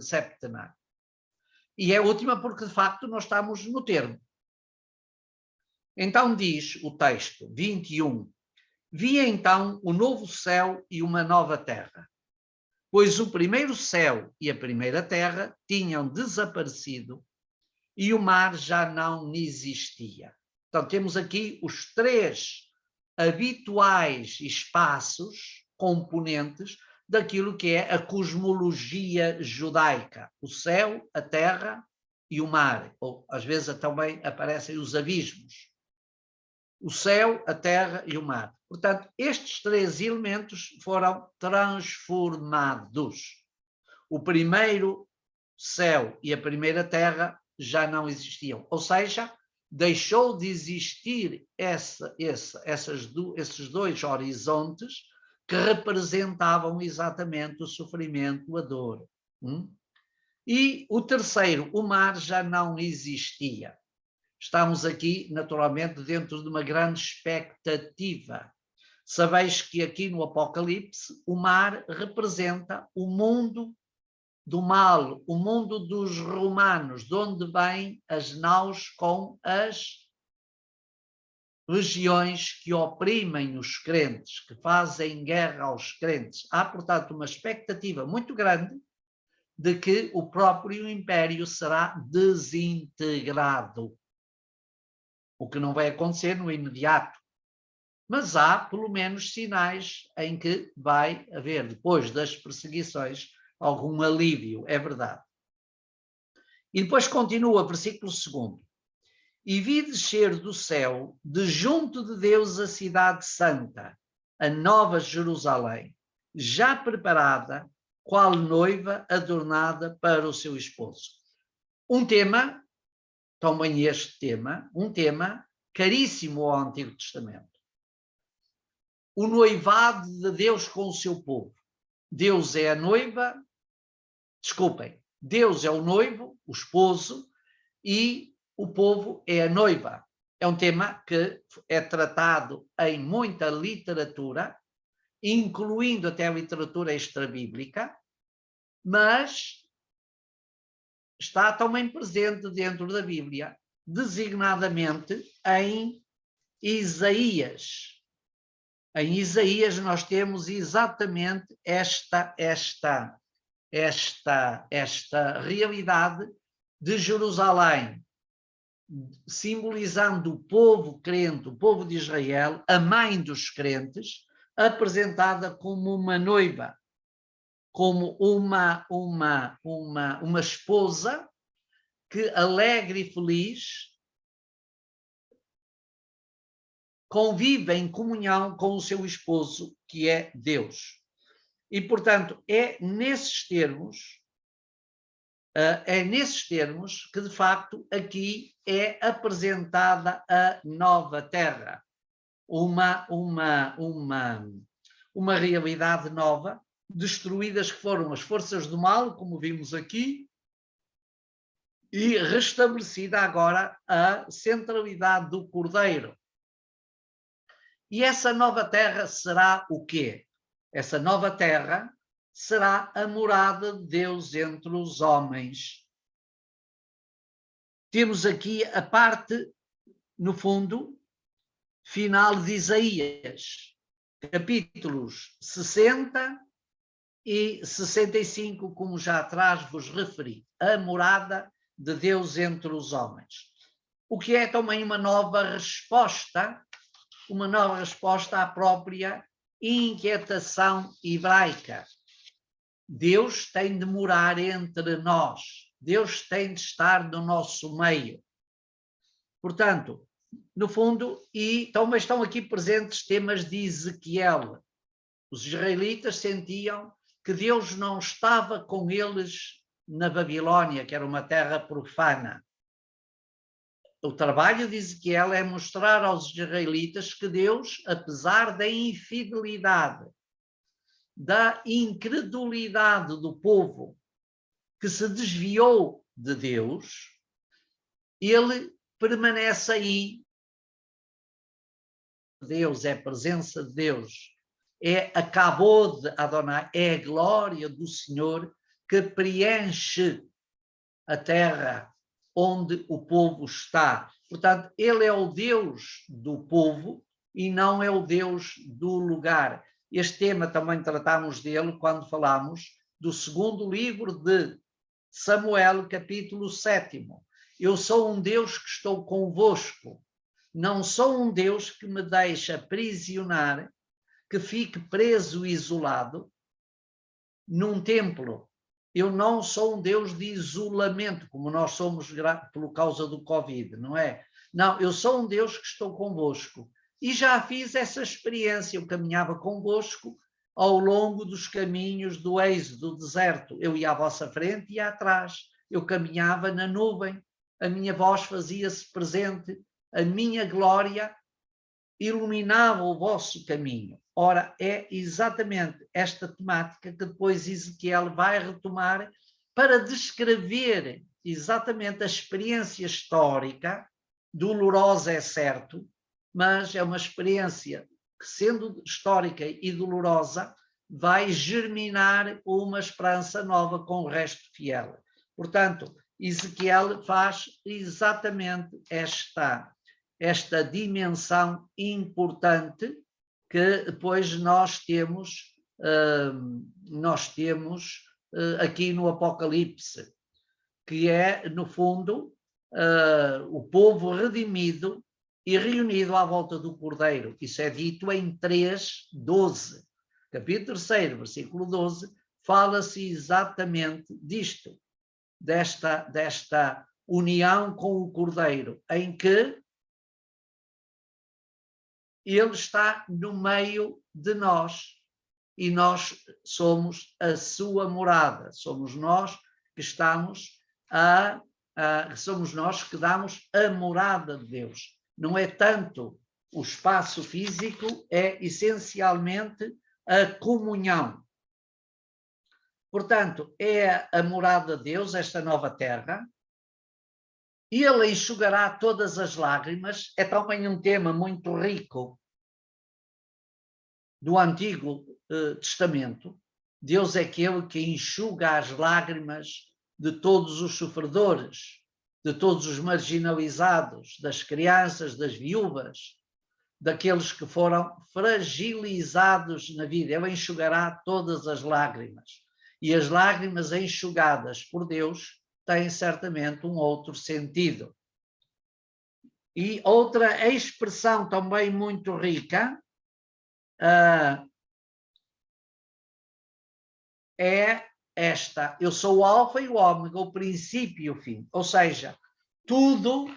septenário. E é a última porque, de facto, nós estamos no termo. Então diz o texto 21, vi então o novo céu e uma nova terra, pois o primeiro céu e a primeira terra tinham desaparecido e o mar já não existia. Então temos aqui os 3 habituais espaços, componentes, daquilo que é a cosmologia judaica, o céu, a terra e o mar, ou às vezes também aparecem os abismos. O céu, a terra e o mar. Portanto, estes 3 elementos foram transformados. O primeiro céu e a primeira terra já não existiam, ou seja, deixou de existir esses 2 horizontes que representavam exatamente o sofrimento, a dor. E o terceiro, o mar, já não existia. Estamos aqui, naturalmente, dentro de uma grande expectativa. Sabeis que aqui no Apocalipse o mar representa o mundo do mal, o mundo dos romanos, de onde vêm as naus com as legiões que oprimem os crentes, que fazem guerra aos crentes. Há, portanto, uma expectativa muito grande de que o próprio império será desintegrado, o que não vai acontecer no imediato. Mas há, pelo menos, sinais em que vai haver, depois das perseguições, algum alívio, é verdade. E depois continua, versículo 2. E vi descer do céu, de junto de Deus, a cidade santa, a nova Jerusalém, já preparada, qual noiva adornada para o seu esposo. Um tema, também este tema, um tema caríssimo ao Antigo Testamento. O noivado de Deus com o seu povo. Deus é a noiva, desculpem, Deus é o noivo, o esposo, e o povo é a noiva. É um tema que é tratado em muita literatura, incluindo até a literatura extrabíblica, mas está também presente dentro da Bíblia, designadamente em Isaías. Em Isaías nós temos exatamente esta realidade de Jerusalém, simbolizando o povo crente, o povo de Israel, a mãe dos crentes, apresentada como uma noiva, como uma esposa que, alegre e feliz, convive em comunhão com o seu esposo, que é Deus. E, portanto, é nesses termos que, de facto, aqui é apresentada a nova terra, uma realidade nova, destruídas que foram as forças do mal, como vimos aqui, e restabelecida agora a centralidade do Cordeiro. E essa nova terra será o quê? Essa nova terra será a morada de Deus entre os homens. Temos aqui a parte, no fundo, final de Isaías, capítulos 60 e 65, como já atrás vos referi, a morada de Deus entre os homens. O que é também uma nova resposta à própria inquietação hebraica. Deus tem de morar entre nós. Deus tem de estar no nosso meio. Portanto, no fundo, e também estão aqui presentes temas de Ezequiel. Os israelitas sentiam que Deus não estava com eles na Babilónia, que era uma terra profana. O trabalho de Ezequiel é mostrar aos israelitas que Deus, apesar da infidelidade, da incredulidade do povo que se desviou de Deus, ele permanece aí. Deus é a presença de Deus, é a Kabod Adonai, é a glória do Senhor que preenche a terra onde o povo está. Portanto, ele é o Deus do povo e não é o Deus do lugar. Este tema também tratámos dele quando falámos do segundo livro de Samuel, capítulo 7. Eu sou um Deus que estou convosco. Não sou um Deus que me deixa aprisionar, que fique preso e isolado num templo. Eu não sou um Deus de isolamento, como nós somos por causa do Covid, não é? Não, eu sou um Deus que estou convosco. E já fiz essa experiência, eu caminhava convosco ao longo dos caminhos do êxodo, do deserto. Eu ia à vossa frente e atrás. Eu caminhava na nuvem, a minha voz fazia-se presente, a minha glória iluminava o vosso caminho. Ora, é exatamente esta temática que depois Ezequiel vai retomar para descrever exatamente a experiência histórica, dolorosa é certo, mas é uma experiência que, sendo histórica e dolorosa, vai germinar uma esperança nova com o resto fiel. Portanto, Ezequiel faz exatamente esta dimensão importante que depois nós temos aqui no Apocalipse, que é, no fundo, o povo redimido e reunido à volta do Cordeiro. Isso é dito em 3:12. Capítulo 3, versículo 12, fala-se exatamente disto, desta união com o Cordeiro, em que ele está no meio de nós e nós somos a sua morada. Somos nós que somos nós que damos a morada de Deus. Não é tanto o espaço físico, é essencialmente a comunhão. Portanto, é a morada de Deus, esta nova terra. Ele enxugará todas as lágrimas, é também um tema muito rico do Antigo Testamento. Deus é aquele que enxuga as lágrimas de todos os sofredores, de todos os marginalizados, das crianças, das viúvas, daqueles que foram fragilizados na vida. Ele enxugará todas as lágrimas. E as lágrimas enxugadas por Deus tem certamente um outro sentido. E outra expressão também muito rica é esta: eu sou o alfa e o ômega, o princípio e o fim. Ou seja, tudo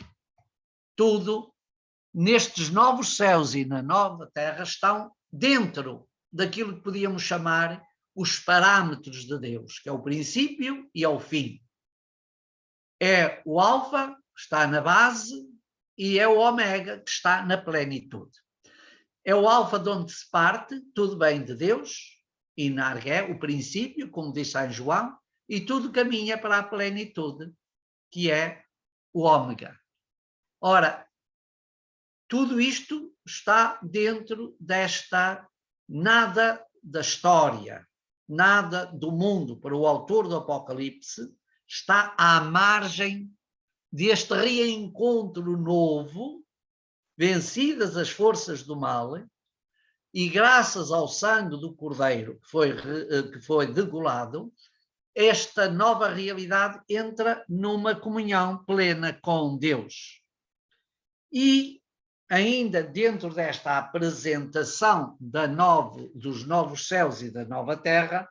nestes novos céus e na nova terra estão dentro daquilo que podíamos chamar os parâmetros de Deus, que é o princípio e é o fim. É o alfa, que está na base, e é o ômega, que está na plenitude. É o alfa de onde se parte, tudo bem de Deus, e nargué, o princípio, como diz São João, e tudo caminha para a plenitude, que é o ômega. Ora, tudo isto está dentro desta nada da história, nada do mundo, para o autor do Apocalipse, está à margem deste reencontro novo, vencidas as forças do mal, e graças ao sangue do Cordeiro que foi degolado, esta nova realidade entra numa comunhão plena com Deus. E ainda dentro desta apresentação dos novos céus e da nova terra,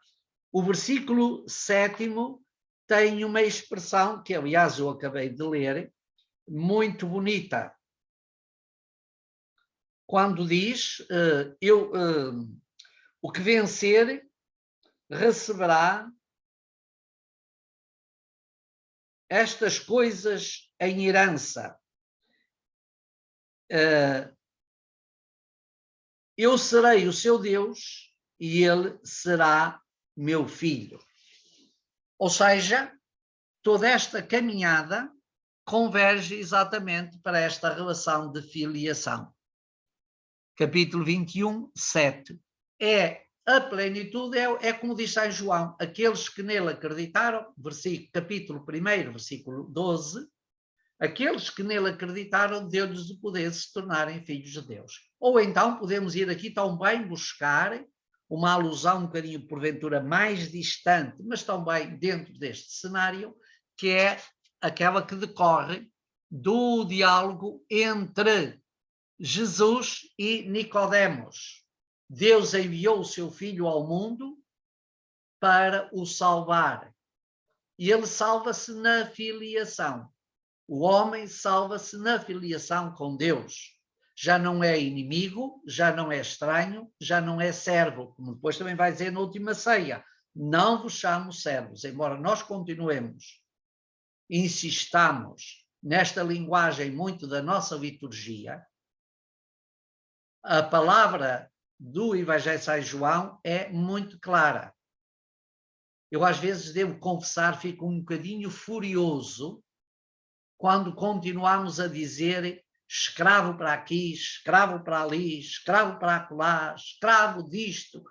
O versículo 7º tem uma expressão que, aliás, eu acabei de ler, muito bonita. Quando diz, o que vencer receberá estas coisas em herança. Eu serei o seu Deus e ele será meu filho. Ou seja, toda esta caminhada converge exatamente para esta relação de filiação. Capítulo 21, 7. A plenitude é como diz São João, aqueles que nele acreditaram, capítulo 1, versículo 12, aqueles que nele acreditaram, deu-lhes o poder de se tornarem filhos de Deus. Ou então podemos ir aqui também buscar uma alusão um bocadinho, porventura, mais distante, mas também dentro deste cenário, que é aquela que decorre do diálogo entre Jesus e Nicodemos. Deus enviou o seu Filho ao mundo para o salvar. E ele salva-se na filiação. O homem salva-se na filiação com Deus. Já não é inimigo, já não é estranho, já não é servo, como depois também vai dizer na última ceia. Não vos chamo servos, embora nós continuemos, insistamos nesta linguagem muito da nossa liturgia, a palavra do Evangelho de São João é muito clara. Eu às vezes devo confessar, fico um bocadinho furioso quando continuamos a dizer escravo para aqui, escravo para ali, escravo para acolá, escravo disto,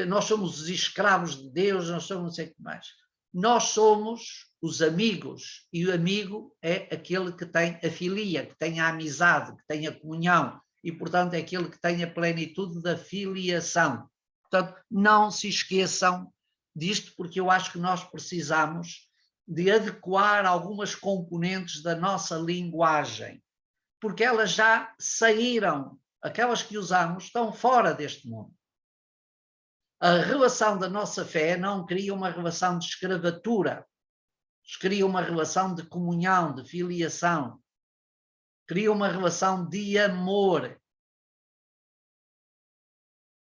nós somos os escravos de Deus, nós somos não sei o que mais. Nós somos os amigos, e o amigo é aquele que tem a filia, que tem a amizade, que tem a comunhão, e portanto é aquele que tem a plenitude da filiação. Portanto, não se esqueçam disto, porque eu acho que nós precisamos de adequar algumas componentes da nossa linguagem, porque elas já saíram, aquelas que usamos estão fora deste mundo. A relação da nossa fé não cria uma relação de escravatura, cria uma relação de comunhão, de filiação, cria uma relação de amor.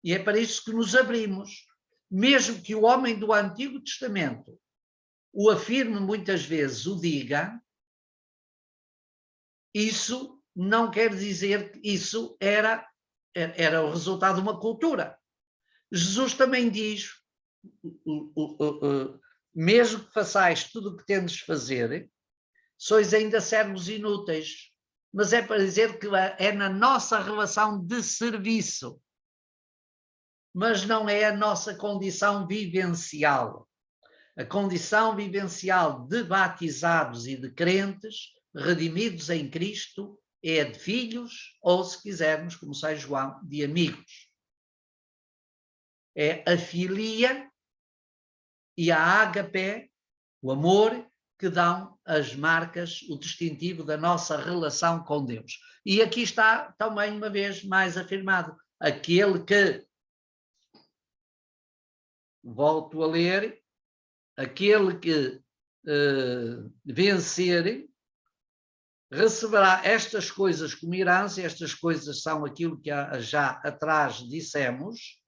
E é para isso que nos abrimos, mesmo que o homem do Antigo Testamento o afirme muitas vezes, o diga, isso não quer dizer que isso era o resultado de uma cultura. Jesus também diz, mesmo que façais tudo o que tendes de fazer, sois ainda servos inúteis, mas é para dizer que é na nossa relação de serviço, mas não é a nossa condição vivencial. A condição vivencial de batizados e de crentes, redimidos em Cristo, é de filhos, ou se quisermos, como São João, de amigos. É a filia e a ágape, o amor, que dão as marcas, o distintivo da nossa relação com Deus. E aqui está também uma vez mais afirmado, aquele que, volto a ler, aquele que vencer receberá estas coisas como herança. Estas coisas são aquilo que já atrás dissemos,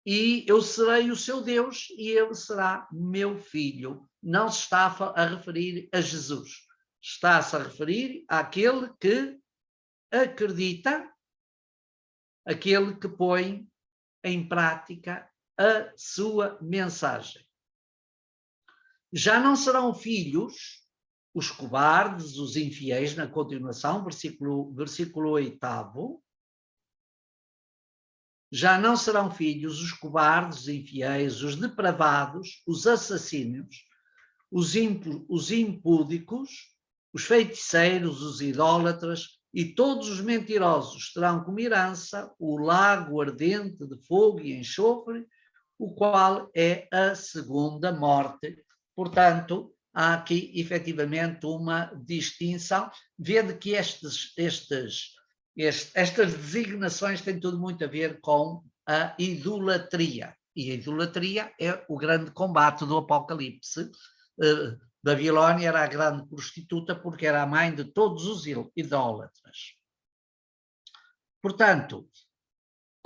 e eu serei o seu Deus e ele será meu filho. Não se está a referir a Jesus, está-se a referir àquele que acredita, aquele que põe em prática a sua mensagem. Já não serão filhos os cobardes, os infiéis, na continuação, versículo 8. Já não serão filhos os cobardes, os infiéis, os depravados, os assassinos, os impúdicos, os feiticeiros, os idólatras e todos os mentirosos terão como herança o lago ardente de fogo e enxofre, o qual é a segunda morte. Portanto, há aqui efetivamente uma distinção, vendo que estas designações têm tudo muito a ver com a idolatria. E a idolatria é o grande combate do Apocalipse. Babilónia era a grande prostituta porque era a mãe de todos os idólatras. Portanto,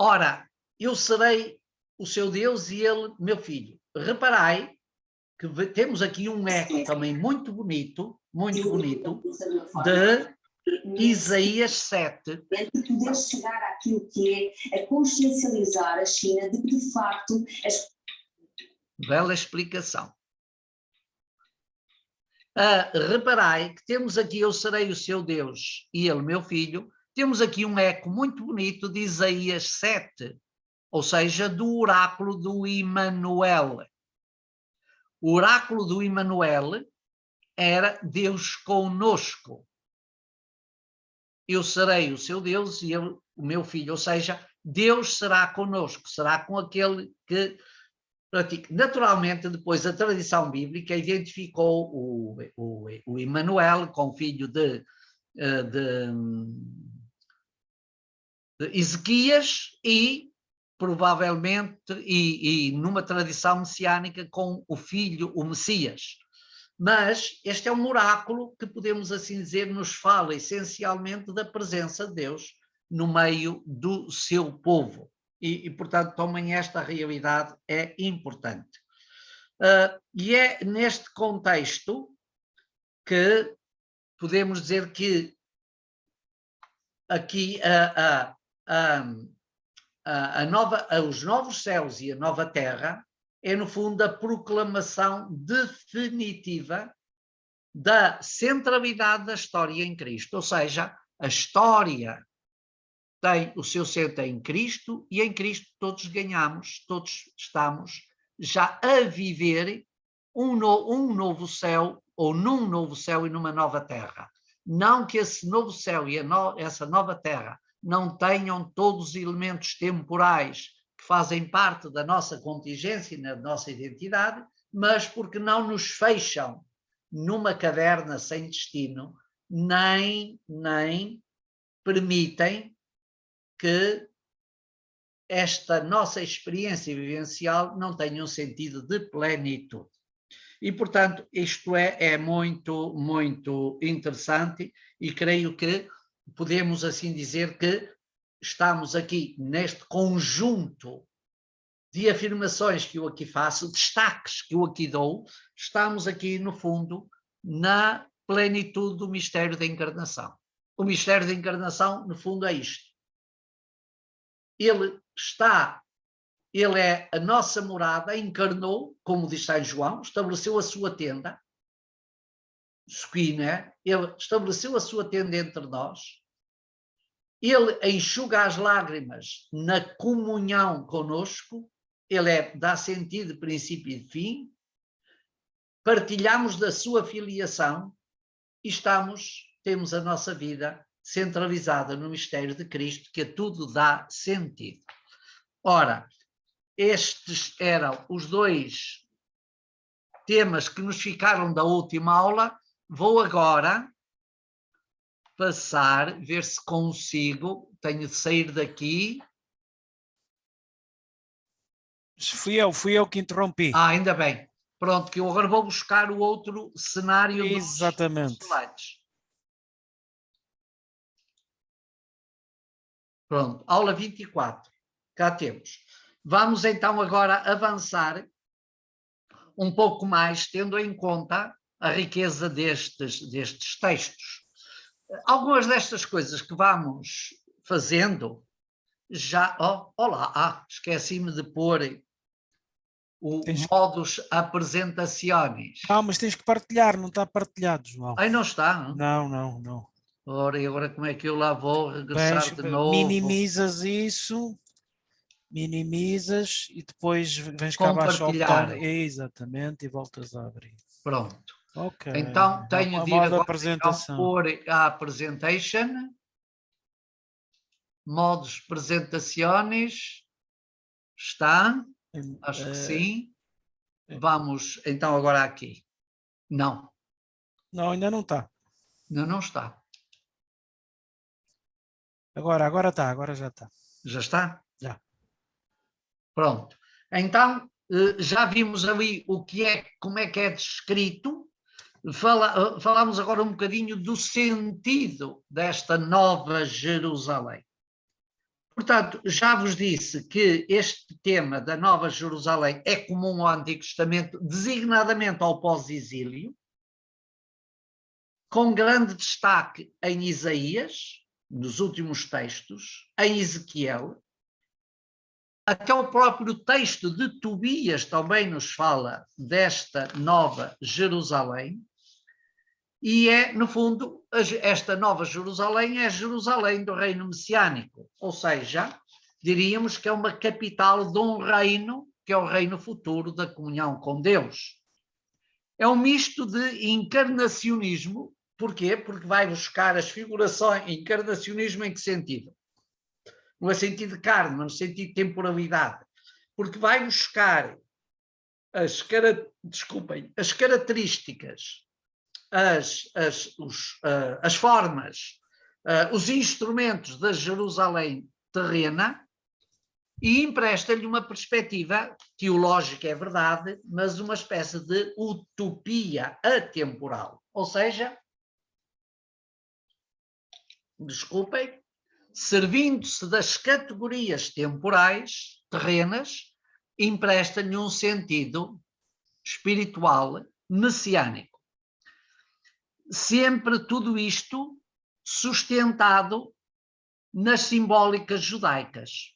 ora, eu serei o seu Deus e ele meu filho. Reparai que temos aqui um eco também muito bonito, de Isaías 7. Para poder chegar àquilo que é a consciencializar a China de que, de facto, Bela explicação. Reparai que temos aqui, eu serei o seu Deus e ele meu filho, temos aqui um eco muito bonito de Isaías 7, ou seja, do oráculo do Imanuel. O oráculo do Imanuel era Deus conosco. Eu serei o seu Deus e ele o meu filho, ou seja, Deus será conosco, será com aquele que pratica. Naturalmente, depois a tradição bíblica identificou o Imanuel com filho de Ezequias e provavelmente, e numa tradição messiânica com o filho, o Messias. Mas este é um oráculo que, podemos assim dizer, nos fala essencialmente da presença de Deus no meio do seu povo. E portanto, também esta realidade é importante. E é neste contexto que podemos dizer que aqui os novos céus e a nova terra é, no fundo, a proclamação definitiva da centralidade da história em Cristo. Ou seja, a história tem o seu centro em Cristo e em Cristo todos ganhamos, todos estamos já a viver um novo céu, ou num novo céu e numa nova terra. Não que esse novo céu e essa nova terra não tenham todos os elementos temporais que fazem parte da nossa contingência e da nossa identidade, mas porque não nos fecham numa caverna sem destino, nem permitem que esta nossa experiência vivencial não tenha um sentido de plenitude. E, portanto, isto é muito, muito interessante e creio que podemos assim dizer que estamos aqui neste conjunto de afirmações que eu aqui faço, destaques que eu aqui dou, estamos aqui, no fundo, na plenitude do mistério da encarnação. O mistério da encarnação, no fundo, é isto. Ele é a nossa morada, encarnou, como diz São João, estabeleceu a sua tenda, ele estabeleceu a sua tenda entre nós, ele enxuga as lágrimas na comunhão conosco, ele dá sentido, princípio e fim, partilhamos da sua filiação e temos a nossa vida centralizada no mistério de Cristo, que a tudo dá sentido. Ora, estes eram os dois temas que nos ficaram da última aula. Vou agora passar, ver se consigo, tenho de sair daqui. Fui eu que interrompi. Ainda bem. Pronto, que eu agora vou buscar o outro cenário dos slides. Pronto, aula 24. Cá temos. Vamos então agora avançar um pouco mais, tendo em conta a riqueza destes textos. Algumas destas coisas que vamos fazendo já... olá, esqueci-me de pôr o modus apresentaciones. Não, mas tens que partilhar, não está partilhado, João. Aí não está? Não. Ora, e agora como é que eu lá vou regressar de novo? Minimizas isso, minimizas e depois vens cá abaixo ao botão. Exatamente, e voltas a abrir. Pronto. Ok. Então tenho de ir agora apresentação. pôr a apresentation. Modos apresentações. Está? Acho que sim. Vamos então agora aqui. Não. Não, ainda não está. Não está. Agora está, agora já está. Já está? Já. Pronto. Então, já vimos ali como é que é descrito. Falamos agora um bocadinho do sentido desta Nova Jerusalém. Portanto, já vos disse que este tema da Nova Jerusalém é comum ao Antigo Testamento, designadamente ao pós-exílio, com grande destaque em Isaías, nos últimos textos, em Ezequiel. Até o próprio texto de Tobias também nos fala desta Nova Jerusalém. E no fundo, esta Nova Jerusalém é Jerusalém do reino messiânico, ou seja, diríamos que é uma capital de um reino, que é o reino futuro da comunhão com Deus. É um misto de encarnacionismo. Porquê? Porque vai buscar as figurações. Encarnacionismo em que sentido? Não é sentido de carne, mas no sentido de temporalidade. Porque vai buscar as características, as formas, os instrumentos da Jerusalém terrena e empresta-lhe uma perspectiva teológica, é verdade, mas uma espécie de utopia atemporal. Ou seja, servindo-se das categorias temporais, terrenas, empresta-lhe um sentido espiritual, messiânico. Sempre tudo isto sustentado nas simbólicas judaicas.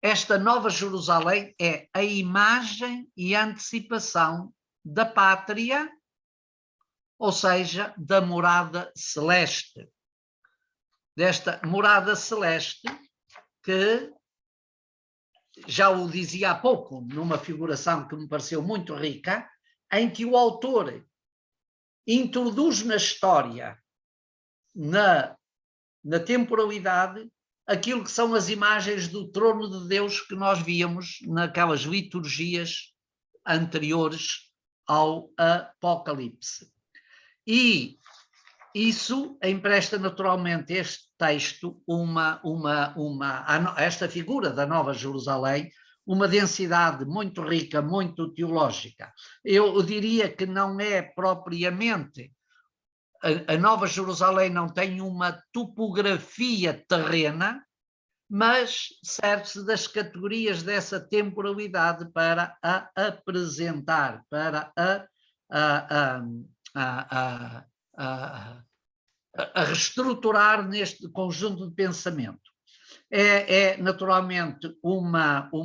Esta Nova Jerusalém é a imagem e a antecipação da pátria, ou seja, da morada celeste. Desta morada celeste que, já o dizia há pouco, numa figuração que me pareceu muito rica, em que o autor introduz na história, na temporalidade, aquilo que são as imagens do trono de Deus que nós víamos naquelas liturgias anteriores ao Apocalipse. E isso empresta naturalmente este texto, esta figura da Nova Jerusalém, uma densidade muito rica, muito teológica. Eu diria que não é propriamente, a Nova Jerusalém não tem uma topografia terrena, mas serve-se das categorias dessa temporalidade para a apresentar, para a reestruturar neste conjunto de pensamento. É naturalmente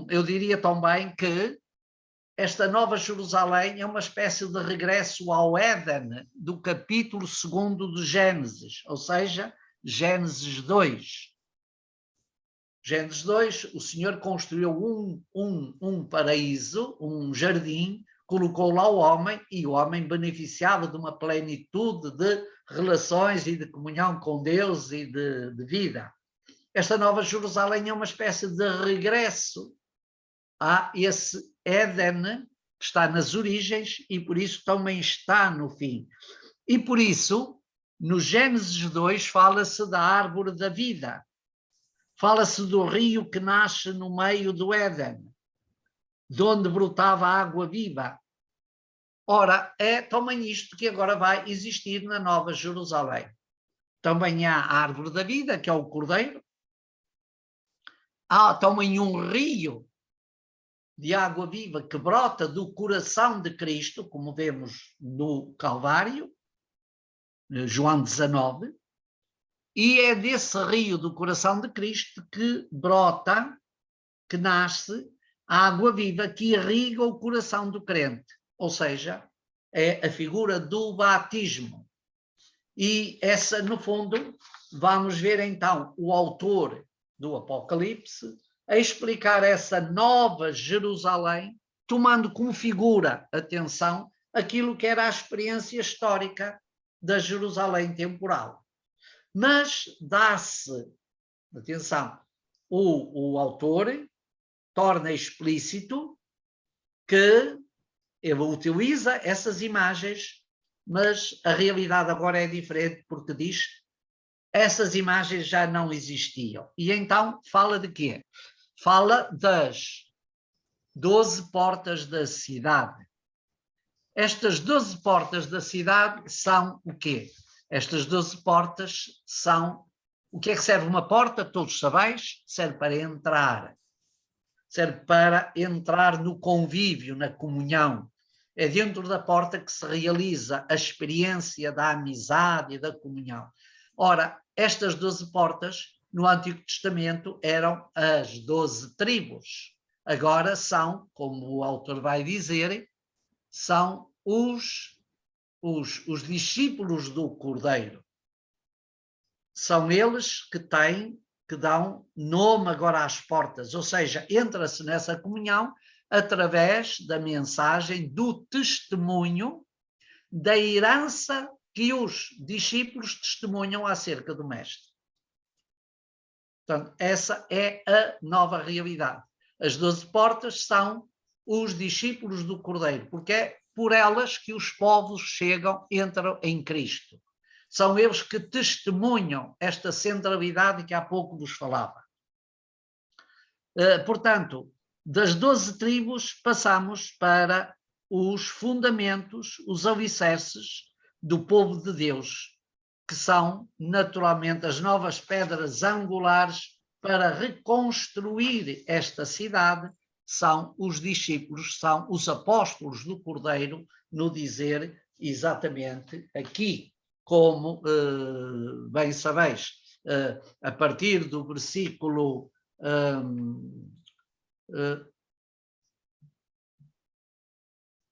eu diria também que esta Nova Jerusalém é uma espécie de regresso ao Éden do capítulo 2 de Gênesis, ou seja, Gênesis 2. Gênesis 2, o Senhor construiu um paraíso, um jardim, colocou lá o homem e o homem beneficiava de uma plenitude de relações e de comunhão com Deus e de vida. Esta Nova Jerusalém é uma espécie de regresso a esse Éden que está nas origens e por isso também está no fim. E por isso, no Gênesis 2, fala-se da árvore da vida. Fala-se do rio que nasce no meio do Éden, de onde brotava a água viva. Ora, é também isto que agora vai existir na Nova Jerusalém. Também há a árvore da vida, que é o Cordeiro. Há também um rio de água viva que brota do coração de Cristo, como vemos no Calvário, João 19, e é desse rio do coração de Cristo que brota, que nasce a água viva que irriga o coração do crente, ou seja, é a figura do batismo. E essa, no fundo, vamos ver então o autor do Apocalipse a explicar essa Nova Jerusalém, tomando como figura, atenção, aquilo que era a experiência histórica da Jerusalém temporal. Mas dá-se, atenção, o autor torna explícito que ele utiliza essas imagens, mas a realidade agora é diferente porque diz essas imagens já não existiam. E então fala de quê? fala das 12 portas da cidade. Estas 12 portas da cidade são o quê? Estas 12 portas são... O que é que serve uma porta? Todos sabeis, serve para entrar. Serve para entrar no convívio, na comunhão. É dentro da porta que se realiza a experiência da amizade e da comunhão. Ora, estas 12 portas, no Antigo Testamento, eram as 12 tribos. Agora são, como o autor vai dizer, são os discípulos do Cordeiro. São eles que dão nome agora às portas, ou seja, entra-se nessa comunhão através da mensagem, do testemunho, da herança que os discípulos testemunham acerca do Mestre. Portanto, essa é a nova realidade. As 12 portas são os discípulos do Cordeiro, porque é por elas que os povos entram em Cristo. São eles que testemunham esta centralidade que há pouco vos falava. Portanto, das 12 tribos passamos para os fundamentos, os alicerces do povo de Deus, que são naturalmente as novas pedras angulares para reconstruir esta cidade. São os discípulos, são os apóstolos do Cordeiro, no dizer exatamente aqui, como bem sabeis, a partir do versículo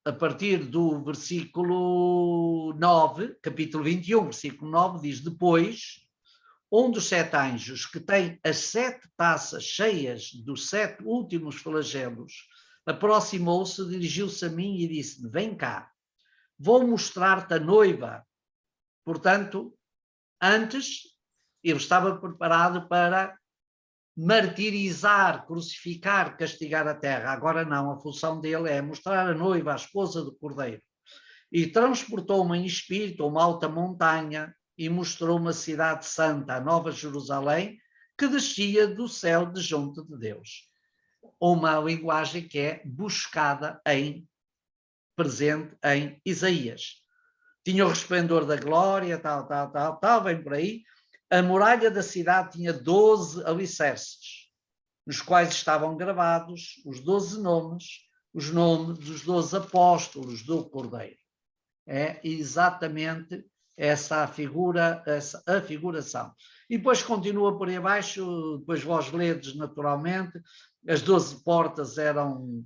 a partir do versículo 9, capítulo 21, versículo 9, diz: depois, um dos 7 anjos, que tem as 7 taças cheias dos 7 últimos flagelos, aproximou-se, dirigiu-se a mim e disse-me: vem cá, vou mostrar-te a noiva. Portanto, antes ele estava preparado para martirizar, crucificar, castigar a terra. Agora não, a função dele é mostrar a noiva, a esposa do Cordeiro. E transportou-me em espírito a uma alta montanha e mostrou uma cidade santa, a Nova Jerusalém, que descia do céu de junto de Deus. Uma linguagem que é buscada presente em Isaías. Tinha o resplendor da glória, tal, vem por aí. A muralha da cidade tinha 12 alicerces, nos quais estavam gravados os 12 nomes, os nomes dos 12 apóstolos do Cordeiro. É exatamente essa a figuração. E depois continua por aí abaixo, depois vós ledes naturalmente, as 12 portas eram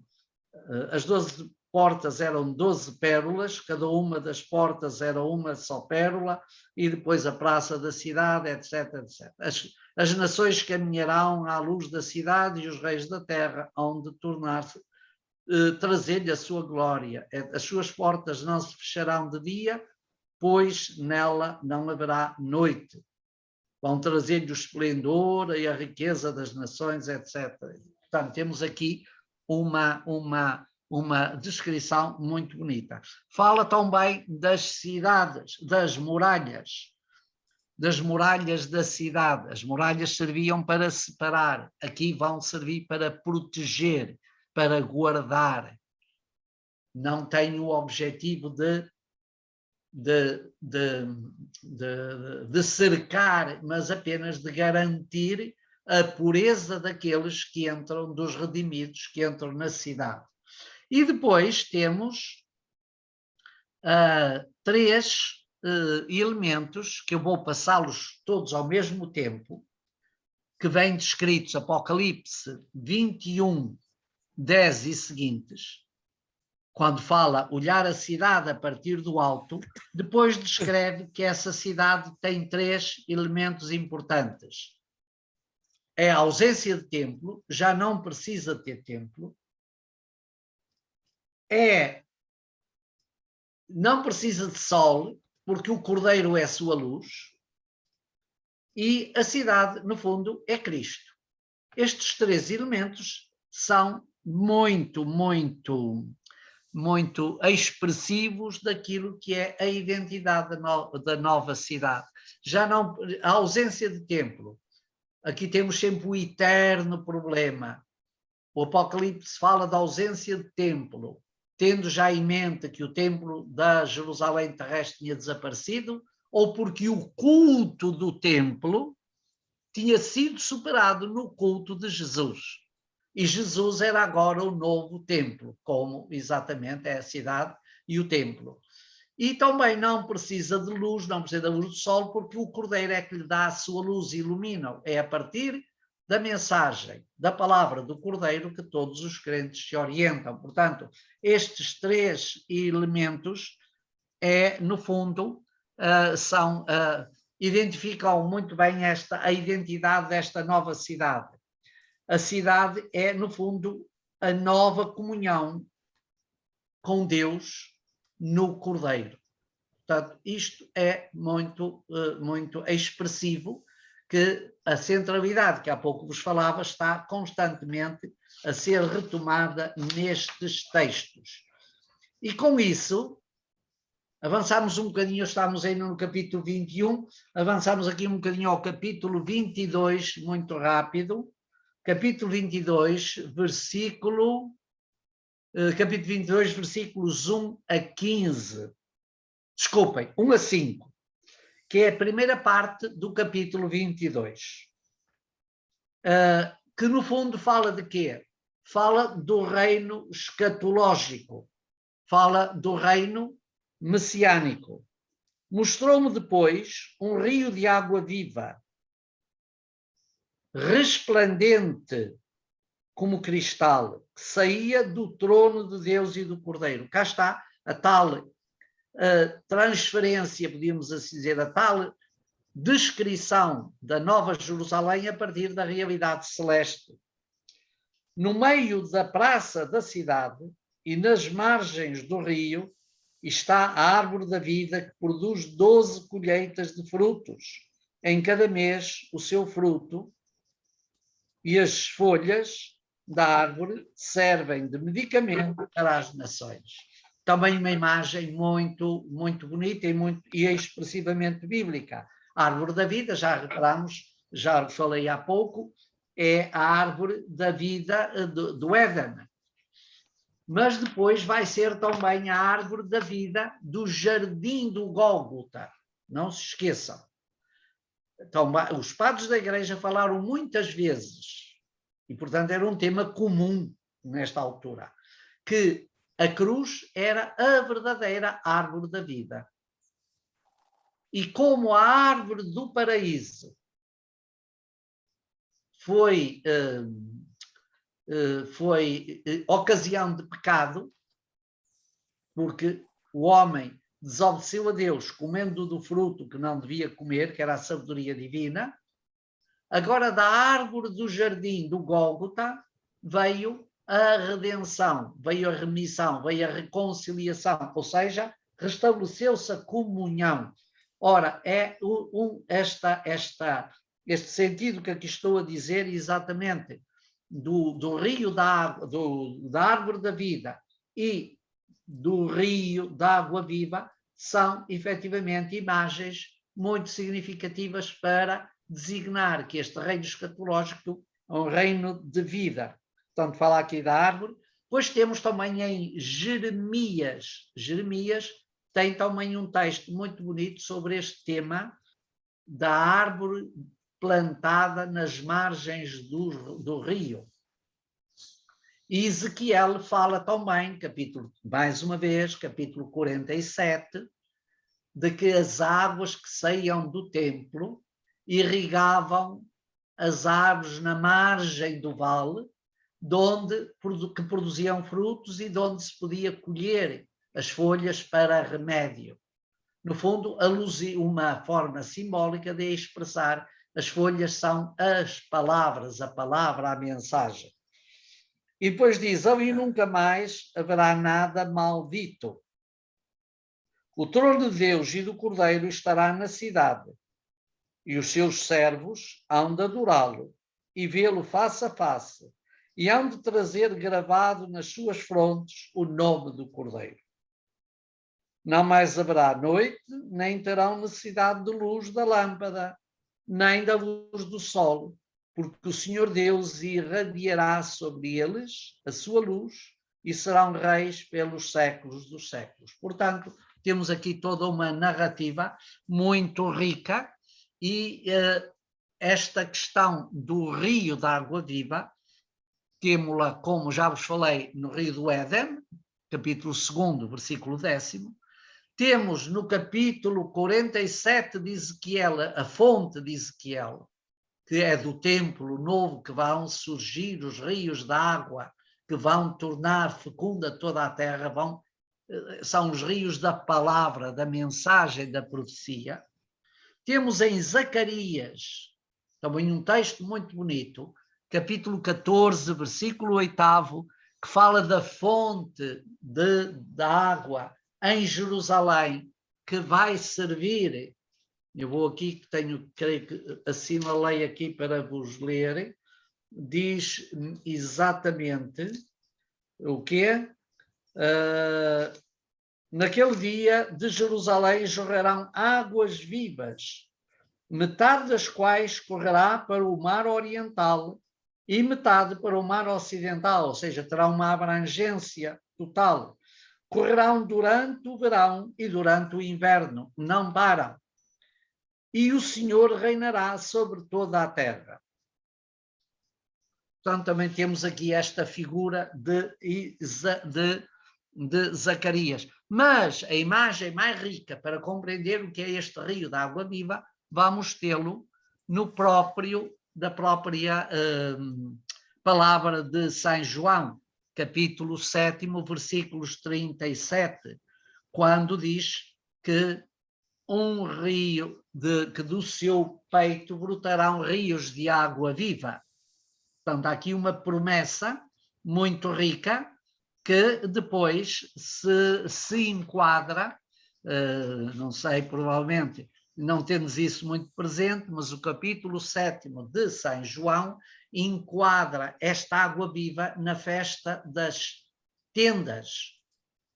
12 pérolas, cada uma das portas era uma só pérola, e depois a praça da cidade, etc, etc. As nações caminharão à luz da cidade e os reis da terra hão de tornar-se, trazer-lhe a sua glória. As suas portas não se fecharão de dia, pois nela não haverá noite. Vão trazer-lhe o esplendor e a riqueza das nações, etc. Portanto, temos aqui uma descrição muito bonita. Fala também das cidades, das muralhas da cidade. As muralhas serviam para separar, aqui vão servir para proteger, para guardar. Não tem o objetivo de cercar, mas apenas de garantir a pureza daqueles que entram, dos redimidos que entram na cidade. E depois temos 3 elementos, que eu vou passá-los todos ao mesmo tempo, que vêm descritos, Apocalipse 21, 10 e seguintes, quando fala olhar a cidade a partir do alto, depois descreve que essa cidade tem 3 elementos importantes. É a ausência de templo, já não precisa ter templo, não precisa de sol, porque o Cordeiro é a sua luz, e a cidade, no fundo, é Cristo. Estes 3 elementos são muito, muito, muito expressivos daquilo que é a identidade da nova cidade. Já não, a ausência de templo, aqui temos sempre o eterno problema O Apocalipse fala da ausência de templo, tendo já em mente que o templo da Jerusalém terrestre tinha desaparecido, ou porque o culto do templo tinha sido superado no culto de Jesus. E Jesus era agora o novo templo, como exatamente é a cidade e o templo. E também não precisa de luz, não precisa da luz do sol, porque o Cordeiro é que lhe dá a sua luz e ilumina. É a partir da mensagem, da palavra do Cordeiro, que todos os crentes se orientam. Portanto, estes três elementos, no fundo, identificam muito bem a identidade desta nova cidade. A cidade é, no fundo, a nova comunhão com Deus no Cordeiro. Portanto, isto é muito, muito expressivo, que a centralidade que há pouco vos falava está constantemente a ser retomada nestes textos. E com isso, avançamos um bocadinho, estamos ainda no capítulo 21, avançamos aqui um bocadinho ao capítulo 22, muito rápido. Capítulo 22, capítulo 22, versículos 1 a 15. Desculpem, 1 a 5, que é a primeira parte do capítulo 22. Que no fundo fala de quê? Fala do reino escatológico, fala do reino messiânico. Mostrou-me depois um rio de água viva, resplandente como cristal, que saía do trono de Deus e do Cordeiro. Cá está a tal transferência, podíamos assim dizer, a tal descrição da Nova Jerusalém a partir da realidade celeste. No meio da praça da cidade e nas margens do rio está a árvore da vida, que produz 12 colheitas de frutos, em cada mês o seu fruto, e as folhas da árvore servem de medicamento para as nações. Também uma imagem muito, muito bonita e expressivamente bíblica. A árvore da vida, já reparamos, já falei há pouco, é a árvore da vida do Éden. Mas depois vai ser também a árvore da vida do jardim do Gólgota. Não se esqueçam. Então, os padres da Igreja falaram muitas vezes, e portanto era um tema comum nesta altura, que a cruz era a verdadeira árvore da vida. E como a árvore do paraíso foi ocasião de pecado, porque o homem desobedeceu a Deus comendo do fruto que não devia comer, que era a sabedoria divina, agora da árvore do jardim do Gólgota veio a redenção, veio a remissão, veio a reconciliação, ou seja, restabeleceu-se a comunhão. Ora, é este sentido que aqui estou a dizer exatamente do rio da água, da árvore da vida e do rio da água viva, são efetivamente imagens muito significativas para designar que este reino escatológico é um reino de vida. Portanto, fala aqui da árvore. Depois temos também em Jeremias. Jeremias tem também um texto muito bonito sobre este tema da árvore plantada nas margens do rio. E Ezequiel fala também, mais uma vez, capítulo 47, de que as águas que saíam do templo irrigavam as árvores na margem do vale, que produziam frutos e de onde se podia colher as folhas para remédio. No fundo, uma forma simbólica de expressar as folhas são as palavras, a palavra, a mensagem. E depois diz, e nunca mais haverá nada maldito. O trono de Deus e do Cordeiro estará na cidade, e os seus servos hão de adorá-lo e vê-lo face a face, e hão de trazer gravado nas suas frontes o nome do Cordeiro. Não mais haverá noite, nem terão necessidade de luz da lâmpada, nem da luz do sol, porque o Senhor Deus irradiará sobre eles a sua luz e serão reis pelos séculos dos séculos. Portanto, temos aqui toda uma narrativa muito rica e esta questão do rio da água viva, temos-la, como já vos falei, no rio do Éden, capítulo 2, versículo 10º. Temos no capítulo 47 de Ezequiel, a fonte de Ezequiel, que é do templo novo, que vão surgir os rios de água, que vão tornar fecunda toda a terra, são os rios da palavra, da mensagem, da profecia. Temos em Zacarias, também um texto muito bonito, capítulo 14, versículo 8º, que fala da fonte da água em Jerusalém, que vai servir. Eu vou aqui, que tenho, creio que assinalei aqui para vos ler, diz exatamente o quê? Naquele dia de Jerusalém jorrarão águas vivas, metade das quais correrá para o mar oriental e metade para o mar ocidental, ou seja, terá uma abrangência total. Correrão durante o verão e durante o inverno, não param. E o Senhor reinará sobre toda a terra. Portanto, também temos aqui esta figura de Zacarias. Mas a imagem mais rica para compreender o que é este rio da água viva, vamos tê-lo da própria palavra de São João, capítulo 7, versículos 37, quando diz que um rio, que do seu peito brotarão rios de água viva. Portanto, há aqui uma promessa muito rica que depois se enquadra, não sei, provavelmente não temos isso muito presente, mas o capítulo 7 de São João enquadra esta água viva na festa das tendas.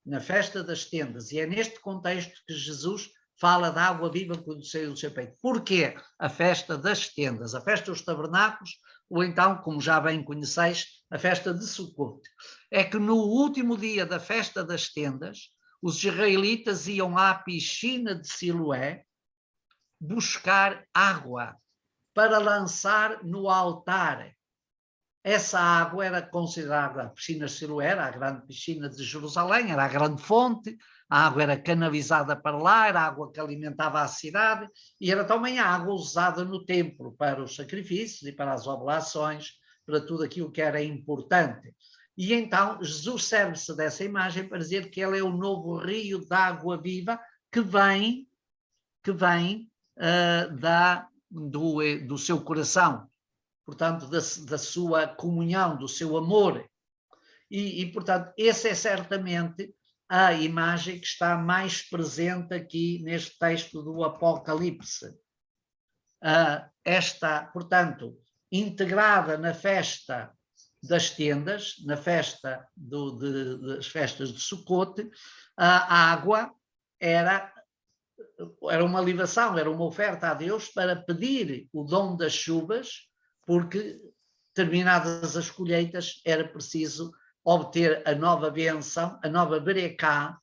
Na festa das tendas. E é neste contexto que Jesus fala da água viva do seu peito. Porquê a festa das tendas? A festa dos tabernáculos, ou então, como já bem conheceis, a festa de Sucote. É que no último dia da festa das tendas, os israelitas iam à piscina de Siloé buscar água para lançar no altar. Essa água era considerada, a piscina de Siloé era a grande piscina de Jerusalém, era a grande fonte, a água era canalizada para lá, era a água que alimentava a cidade e era também a água usada no templo para os sacrifícios e para as oblações, para tudo aquilo que era importante. E então Jesus serve-se dessa imagem para dizer que ele é o novo rio de água viva que vem do seu coração, portanto, da sua comunhão, do seu amor. E, portanto, essa é certamente a imagem que está mais presente aqui neste texto do Apocalipse. Portanto, integrada na festa das tendas, na festa das festas de Sucote, a água era uma libação, era uma oferta a Deus para pedir o dom das chuvas, porque, terminadas as colheitas, era preciso obter a nova bênção, a nova berecá,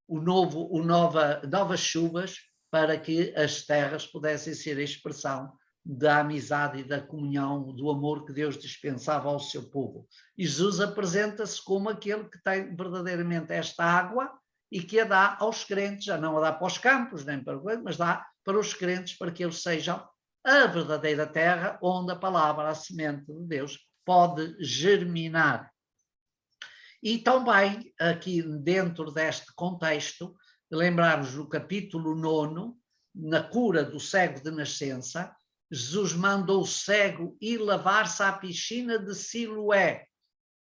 novas chuvas, para que as terras pudessem ser a expressão da amizade e da comunhão, do amor que Deus dispensava ao seu povo. E Jesus apresenta-se como aquele que tem verdadeiramente esta água e que a dá aos crentes, já não a dá para os campos, nem para mas dá para os crentes, para que eles sejam a verdadeira terra onde a palavra, a semente de Deus, pode germinar. E também, aqui dentro deste contexto, lembrarmos no capítulo 9, na cura do cego de nascença, Jesus mandou o cego ir lavar-se à piscina de Siloé.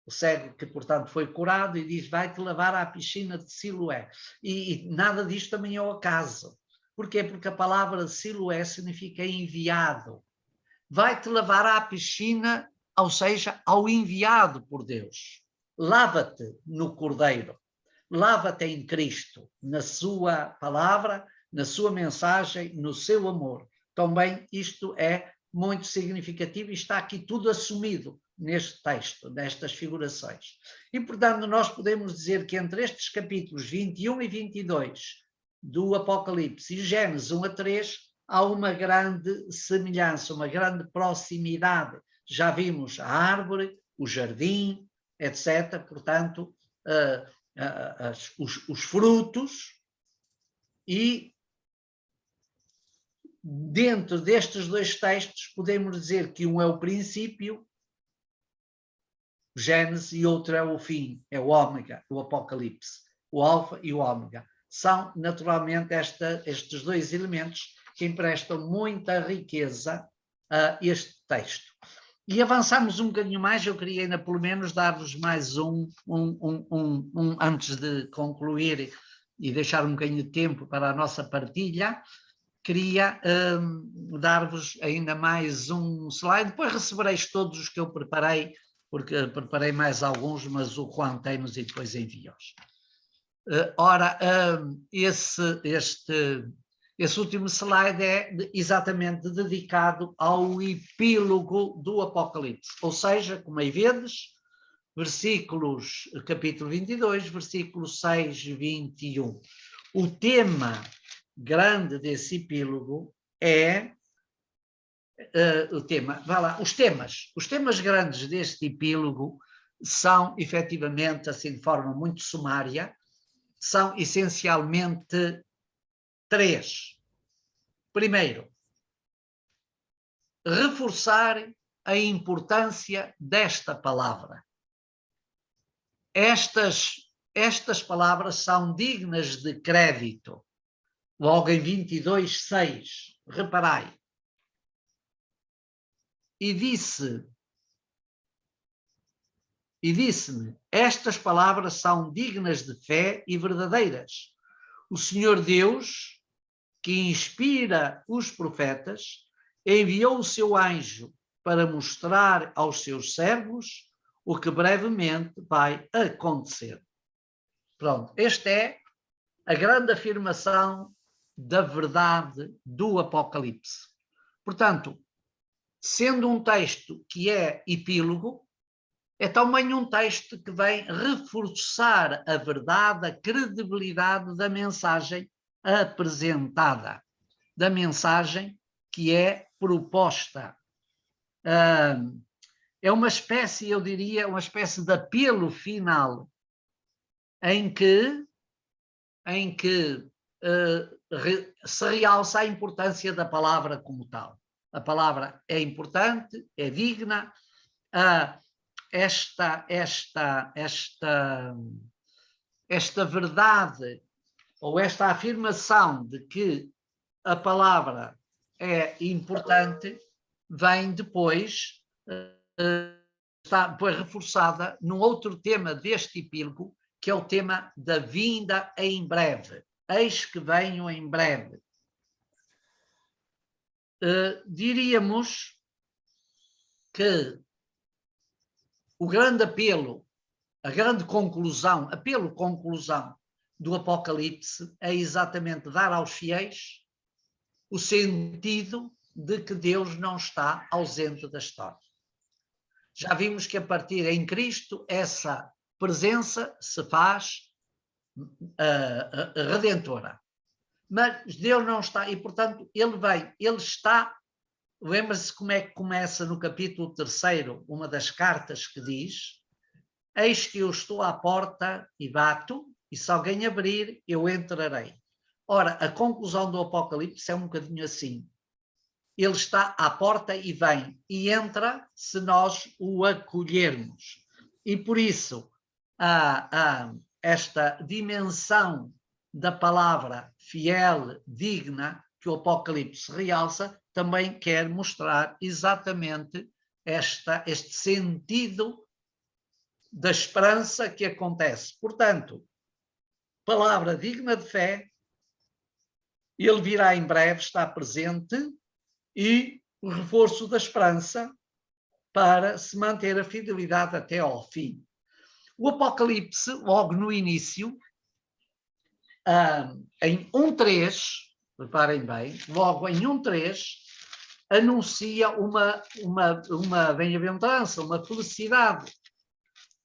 O cego que, portanto, foi curado e diz, vai-te lavar à piscina de Siloé. E nada disto também é ao acaso. Porquê? Porque a palavra Siloé significa enviado. Vai-te lavar à piscina, ou seja, ao enviado por Deus. Lava-te no Cordeiro. Lava-te em Cristo, na sua palavra, na sua mensagem, no seu amor. Também isto é muito significativo e está aqui tudo assumido neste texto, nestas figurações. E, portanto, nós podemos dizer que entre estes capítulos 21 e 22 do Apocalipse e Gênesis 1 a 3, há uma grande semelhança, uma grande proximidade. Já vimos a árvore, o jardim, etc. Portanto, os frutos, e dentro destes dois textos podemos dizer que um é o princípio, Gênesis, e outro é o fim, é o ômega, o Apocalipse, o alfa e o ômega. São naturalmente estes dois elementos que emprestam muita riqueza a este texto. E avançamos um bocadinho mais, eu queria ainda pelo menos dar-vos mais antes de concluir e deixar um bocadinho de tempo para a nossa partilha, queria dar-vos ainda mais um slide, depois recebereis todos os que eu preparei, porque preparei mais alguns, mas o Juan tem-nos e depois envia-os. Ora, esse último slide é exatamente dedicado ao epílogo do Apocalipse, ou seja, como aí vedes, capítulo 22, versículos 6 e 21. O tema grande desse epílogo é os temas grandes deste epílogo são, efetivamente, assim de forma muito sumária, são essencialmente 3. Primeiro, reforçar a importância desta palavra. Estas palavras são dignas de crédito. Logo em 22:6, reparai. E disse-me, estas palavras são dignas de fé e verdadeiras. O Senhor Deus, que inspira os profetas, enviou o seu anjo para mostrar aos seus servos o que brevemente vai acontecer. Pronto, esta é a grande afirmação da verdade do Apocalipse. Portanto, sendo um texto que é epílogo, é também um texto que vem reforçar a verdade, a credibilidade da mensagem apresentada, da mensagem que é proposta. É uma espécie, eu diria, uma espécie de apelo final em que se realça a importância da palavra como tal. A palavra é importante, é digna. Esta verdade ou esta afirmação de que a palavra é importante vem depois, está depois reforçada num outro tema deste epílogo, que é o tema da vinda em breve. Eis que venho em breve. Diríamos que o grande apelo, a grande conclusão, apelo-conclusão do Apocalipse é exatamente dar aos fiéis o sentido de que Deus não está ausente da história. Já vimos que a partir em Cristo essa presença se faz redentora. Mas Deus não está, e portanto ele vem, ele está. Lembra-se como é que começa no capítulo 3, uma das cartas que diz: eis que eu estou à porta e bato, e se alguém abrir, eu entrarei. Ora, a conclusão do Apocalipse é um bocadinho assim. Ele está à porta e vem, e entra se nós o acolhermos. E por isso, esta dimensão da palavra fiel, digna, que o Apocalipse realça, também quer mostrar exatamente este sentido da esperança que acontece. Portanto, palavra digna de fé, ele virá em breve, está presente, e o reforço da esperança para se manter a fidelidade até ao fim. O Apocalipse, logo no início, em 1:3, reparem bem, logo em 1:3, anuncia uma bem-aventurança, uma felicidade,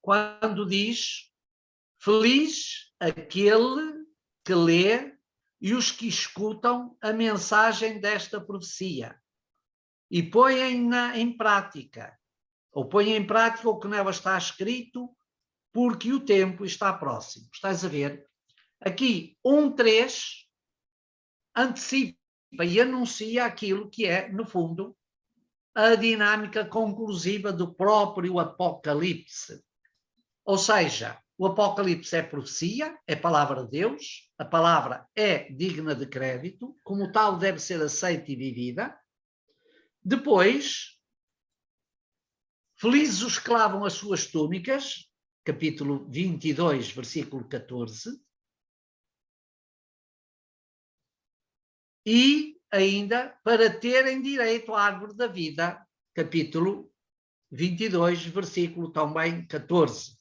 quando diz: feliz aquele que lê e os que escutam a mensagem desta profecia e põem-na em prática, ou põem em prática o que nela está escrito, porque o tempo está próximo. Estás a ver? Aqui, 1:3 antecipa e anuncia aquilo que é, no fundo, a dinâmica conclusiva do próprio Apocalipse. Ou seja, o Apocalipse é profecia, é palavra de Deus, a palavra é digna de crédito, como tal deve ser aceita e vivida. Depois, felizes os que lavam as suas túnicas, capítulo 22, versículo 14. E ainda para terem direito à árvore da vida, capítulo 22, versículo também 14.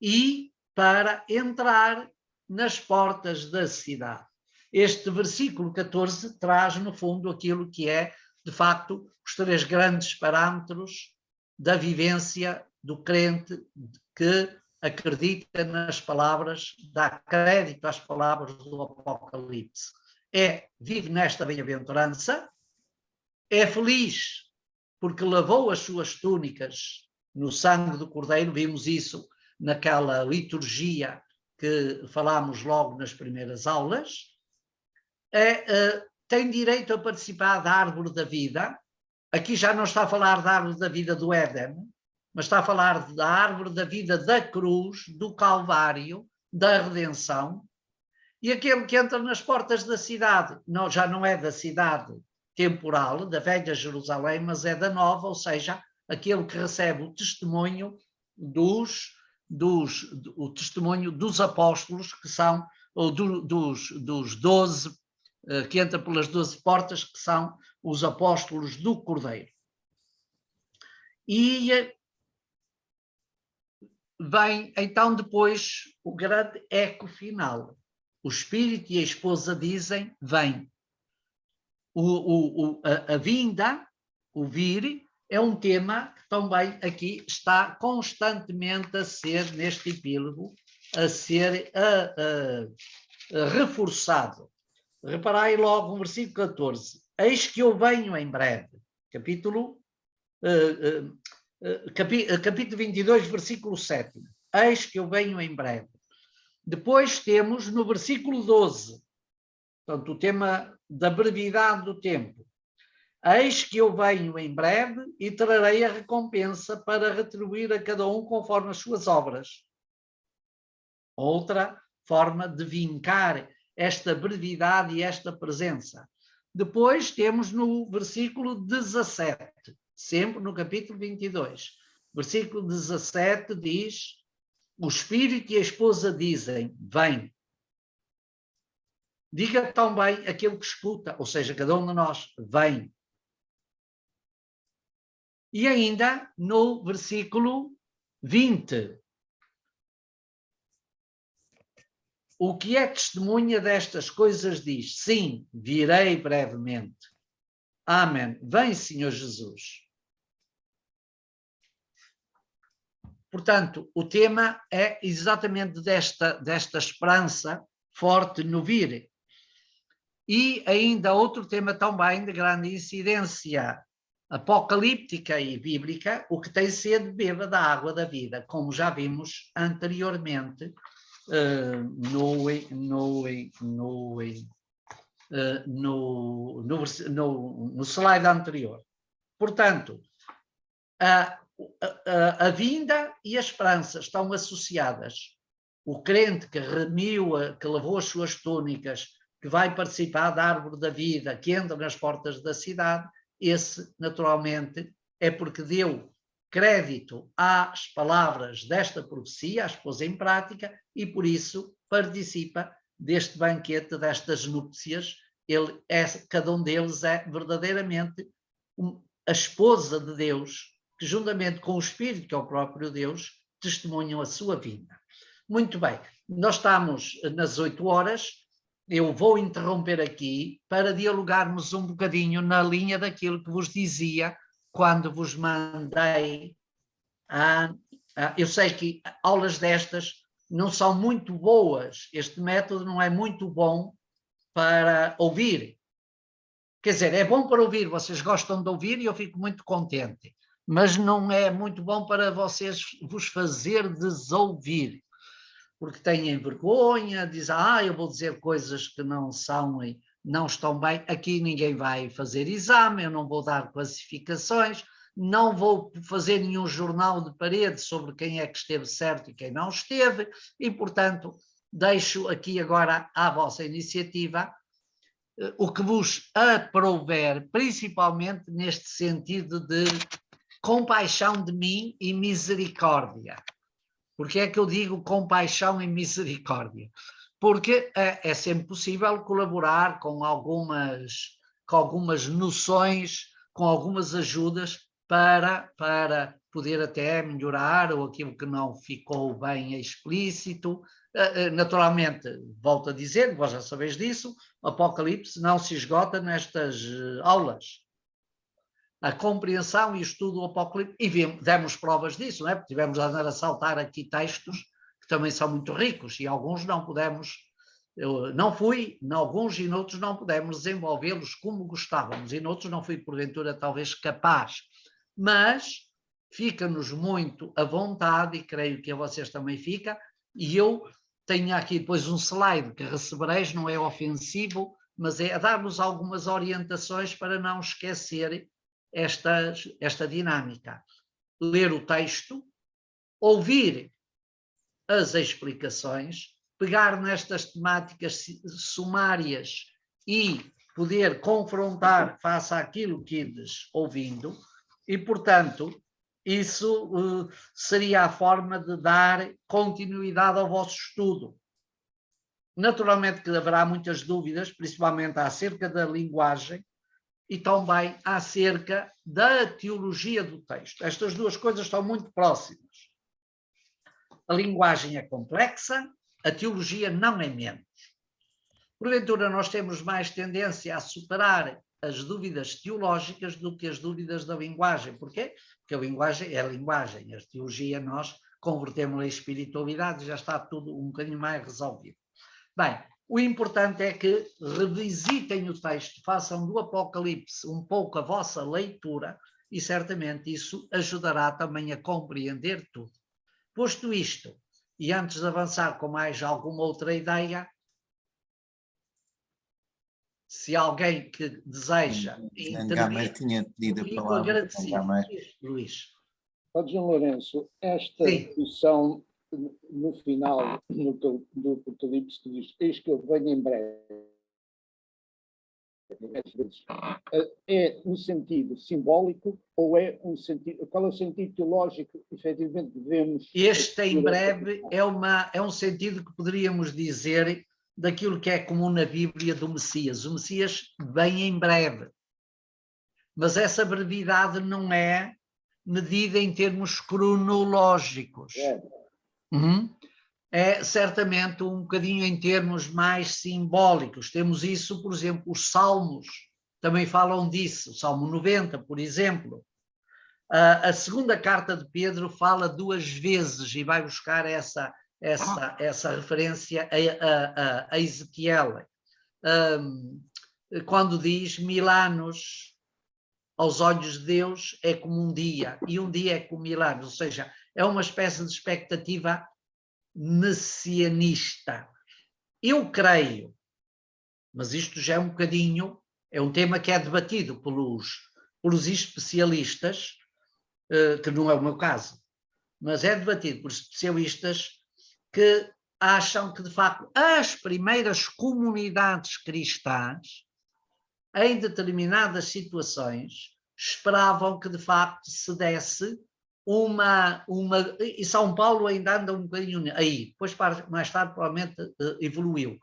E para entrar nas portas da cidade. Este versículo 14 traz, no fundo, aquilo que é, de facto, os 3 grandes parâmetros da vivência do crente que acredita nas palavras, dá crédito às palavras do Apocalipse. Vive nesta bem-aventurança, é feliz porque lavou as suas túnicas no sangue do Cordeiro, vimos isso naquela liturgia que falámos logo nas primeiras aulas, tem direito a participar da árvore da vida. Aqui já não está a falar da árvore da vida do Éden, mas está a falar da árvore da vida da cruz, do Calvário, da redenção. E aquele que entra nas portas da cidade, já não é da cidade temporal, da velha Jerusalém, mas é da nova, ou seja, aquele que recebe o testemunho o testemunho dos apóstolos, que são, ou dos 12, que entra pelas 12 portas, que são os apóstolos do Cordeiro. E vem então depois o grande eco final. O Espírito e a esposa dizem: vem. A vinda, o vir, é um tema que também aqui está constantemente a ser, neste epílogo, a ser reforçado. Reparai logo no versículo 14. Eis que eu venho em breve. Capítulo 22, versículo 7. Eis que eu venho em breve. Depois temos no versículo 12, portanto, o tema da brevidade do tempo. Eis que eu venho em breve e trarei a recompensa para retribuir a cada um conforme as suas obras. Outra forma de vincar esta brevidade e esta presença. Depois temos no versículo 17, sempre no capítulo 22. Versículo 17 diz: o Espírito e a esposa dizem: vem. Diga também aquele que escuta, ou seja, cada um de nós: vem. E ainda no versículo 20. O que é testemunha destas coisas diz: sim, virei brevemente. Amém. Vem, Senhor Jesus. Portanto, o tema é exatamente desta esperança forte no vir. E ainda outro tema também de grande incidência apocalíptica e bíblica: o que tem sede, beba da água da vida, como já vimos anteriormente no slide anterior. Portanto, a vinda e a esperança estão associadas. O crente que remiu, que lavou as suas túnicas, que vai participar da árvore da vida, que entra nas portas da cidade, esse, naturalmente, é porque deu crédito às palavras desta profecia, as pôs em prática, e por isso participa deste banquete, destas núpcias. Cada um deles é verdadeiramente a esposa de Deus, que juntamente com o Espírito, que é o próprio Deus, testemunham a sua vinda. Muito bem, nós estamos nas 8 horas, eu vou interromper aqui para dialogarmos um bocadinho na linha daquilo que vos dizia quando vos mandei. Eu sei que aulas destas não são muito boas, este método não é muito bom para ouvir. Quer dizer, é bom para ouvir, vocês gostam de ouvir e eu fico muito contente, mas não é muito bom para vocês vos fazer desouvir, porque têm vergonha, dizem, eu vou dizer coisas que não são e não estão bem, aqui ninguém vai fazer exame, eu não vou dar classificações, não vou fazer nenhum jornal de parede sobre quem é que esteve certo e quem não esteve, e, portanto, deixo aqui agora à vossa iniciativa o que vos aprouver, principalmente neste sentido de compaixão de mim e misericórdia. Porque é que eu digo compaixão e misericórdia? Porque é sempre possível colaborar com algumas noções, com algumas ajudas para poder até melhorar ou aquilo que não ficou bem explícito. Naturalmente, volto a dizer, vós já sabeis disso, o Apocalipse não se esgota nestas aulas. A compreensão e estudo do Apocalipse, e demos provas disso, não é? Porque tivemos a andar a saltar aqui textos que também são muito ricos e alguns não pudemos, eu não fui, em alguns e noutros não pudemos desenvolvê-los como gostávamos e noutros não fui porventura talvez capaz, mas fica-nos muito à vontade e creio que a vocês também fica, e eu tenho aqui depois um slide que recebereis, não é ofensivo, mas é a dar-vos algumas orientações para não esquecerem esta dinâmica. Ler o texto, ouvir as explicações, pegar nestas temáticas sumárias e poder confrontar face àquilo que ides ouvindo e, portanto, isso seria a forma de dar continuidade ao vosso estudo. Naturalmente que haverá muitas dúvidas, principalmente acerca da linguagem, e também acerca da teologia do texto. Estas duas coisas estão muito próximas. A linguagem é complexa, a teologia não é menos. Porventura, nós temos mais tendência a superar as dúvidas teológicas do que as dúvidas da linguagem. Porquê? Porque a linguagem é a linguagem. A teologia nós convertemos em espiritualidade e já está tudo um bocadinho mais resolvido. Bem, o importante é que revisitem o texto, façam do Apocalipse um pouco a vossa leitura e certamente isso ajudará também a compreender tudo. Posto isto, e antes de avançar com mais alguma outra ideia, se alguém que deseja Gamer tinha pedido a palavra. agradecido. Luís. João Lourenço, esta discussão no final do Apocalipse que diz, eis que eu venho em breve, é um sentido simbólico ou é um sentido, qual é o sentido teológico que efetivamente devemos... Este em breve é um sentido que poderíamos dizer daquilo que é comum na Bíblia do Messias. O Messias vem em breve, mas essa brevidade não é medida em termos cronológicos. É certamente um bocadinho em termos mais simbólicos. Temos isso, por exemplo, os Salmos também falam disso. O Salmo 90, por exemplo. A segunda carta de Pedro fala 2 vezes e vai buscar essa referência a Ezequiel. Quando diz 1000 anos aos olhos de Deus é como um dia, e um dia é como 1000 anos, ou seja, é uma espécie de expectativa messianista. Eu creio, mas isto já é um bocadinho, é um tema que é debatido pelos especialistas, que não é o meu caso, mas é debatido por especialistas que acham que, de facto, as primeiras comunidades cristãs, em determinadas situações, esperavam que, de facto, se desse e São Paulo ainda anda um bocadinho aí, depois mais tarde provavelmente evoluiu,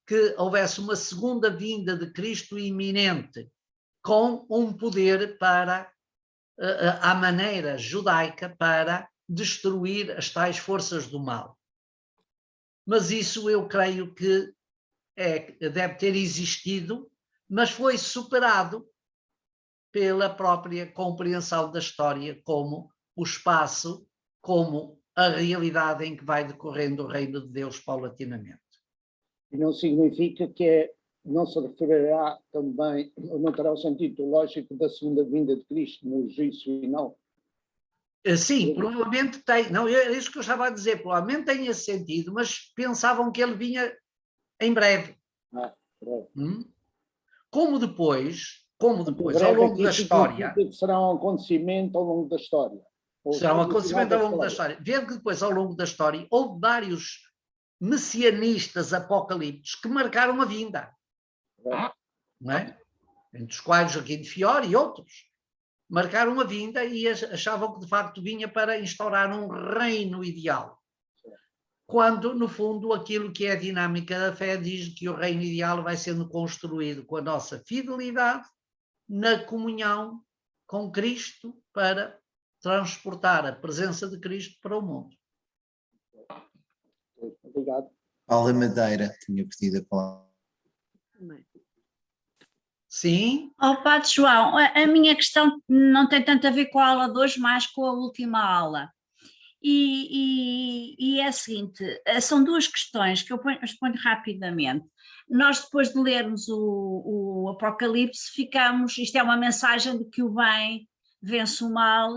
que houvesse uma segunda vinda de Cristo iminente, com um poder para, à maneira judaica, para destruir as tais forças do mal. Mas isso eu creio que deve ter existido, mas foi superado pela própria compreensão da história como o espaço, como a realidade em que vai decorrendo o reino de Deus paulatinamente. E não significa que não se referirá também, não terá o sentido teológico da segunda vinda de Cristo no juízo final? Sim, provavelmente tem. Não, é isso que eu estava a dizer. Provavelmente tem esse sentido, mas pensavam que ele vinha em breve. Como depois, ao longo da história... Será um acontecimento ao longo da história. Será um acontecimento ao longo da história. Vendo que depois, ao longo da história, houve vários messianistas apocalípticos que marcaram a vinda. Não é? Entre os quais Joaquim de Fiore e outros. Marcaram a vinda e achavam que de facto vinha para instaurar um reino ideal. Quando, no fundo, aquilo que é a dinâmica da fé diz que o reino ideal vai sendo construído com a nossa fidelidade na comunhão com Cristo para transportar a presença de Cristo para o mundo. Obrigado. Paula Madeira tinha pedido a palavra. Sim. Padre João, a minha questão não tem tanto a ver com a aula de hoje, mas com a última aula. E é a seguinte, são duas questões que eu exponho rapidamente. Nós, depois de lermos o Apocalipse, isto é uma mensagem de que o bem vence o mal,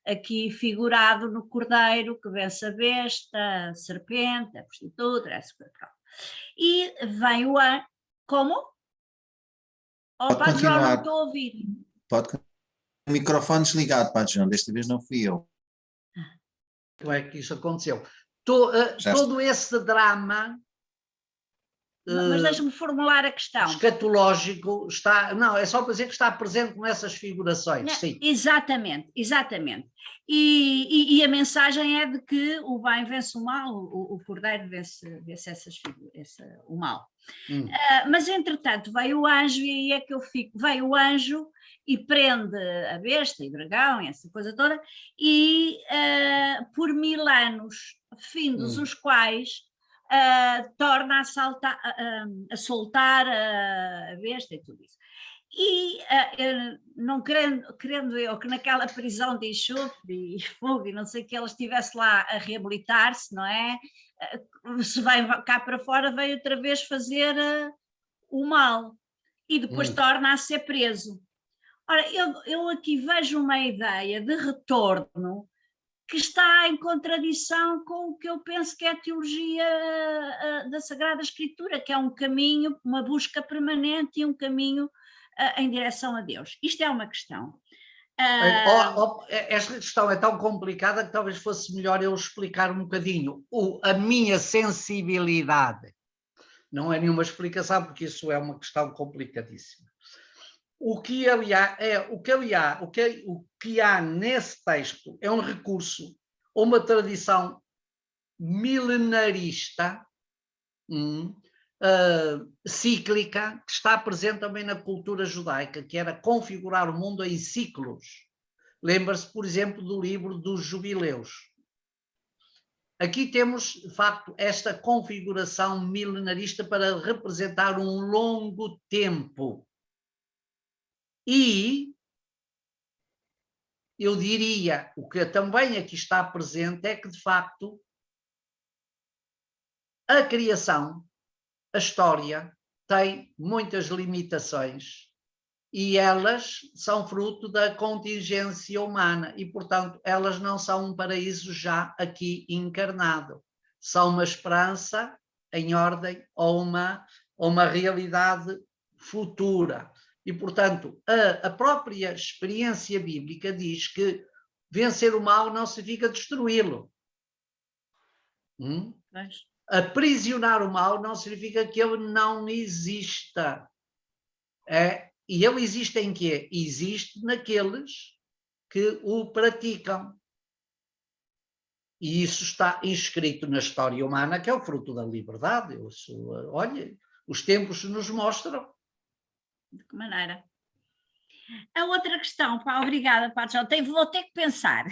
aqui figurado no cordeiro, que vence a besta, a serpente, a prostituta, essa coisa. E vem o anjo, como? Pode continuar. João, não estou a ouvir. Pode continuar. O microfone desligado, Padre João, desta vez não fui eu. Como é que isso aconteceu? Todo esse drama... Mas deixa-me formular a questão. Escatológico está... Não, é só para dizer que está presente nessas figurações, sim. Exatamente, exatamente. E a mensagem é de que o bem vence o mal, o cordeiro vence o mal. Mas, entretanto, veio o anjo e aí é que eu fico. Veio o anjo e prende a besta e o dragão e essa coisa toda, e por 1000 anos, findos os quais... torna a soltar a besta e tudo isso. E não querendo eu que naquela prisão de enxofre e fogo e não sei que ela estivesse lá a reabilitar-se, não é? Se vai cá para fora, veio outra vez fazer o mal e depois torna a ser preso. Ora, eu aqui vejo uma ideia de retorno que está em contradição com o que eu penso que é a teologia da Sagrada Escritura, que é um caminho, uma busca permanente e um caminho em direção a Deus. Isto é uma questão. Esta questão é tão complicada que talvez fosse melhor eu explicar um bocadinho. A minha sensibilidade não é nenhuma explicação, porque isso é uma questão complicadíssima. O que há nesse texto é um recurso a uma tradição milenarista, cíclica, que está presente também na cultura judaica, que era configurar o mundo em ciclos. Lembra-se, por exemplo, do livro dos Jubileus. Aqui temos, de facto, esta configuração milenarista para representar um longo tempo. E eu diria, o que também aqui está presente é que, de facto, a criação, a história, tem muitas limitações e elas são fruto da contingência humana e, portanto, elas não são um paraíso já aqui encarnado. São uma esperança em ordem ou uma realidade futura. E, portanto, a própria experiência bíblica diz que vencer o mal não significa destruí-lo. Aprisionar o mal não significa que ele não exista. E ele existe em quê? Existe naqueles que o praticam. E isso está inscrito na história humana, que é o fruto da liberdade. Olha, os tempos nos mostram. De que maneira? A outra questão, pá, obrigada, Padre João, vou ter que pensar.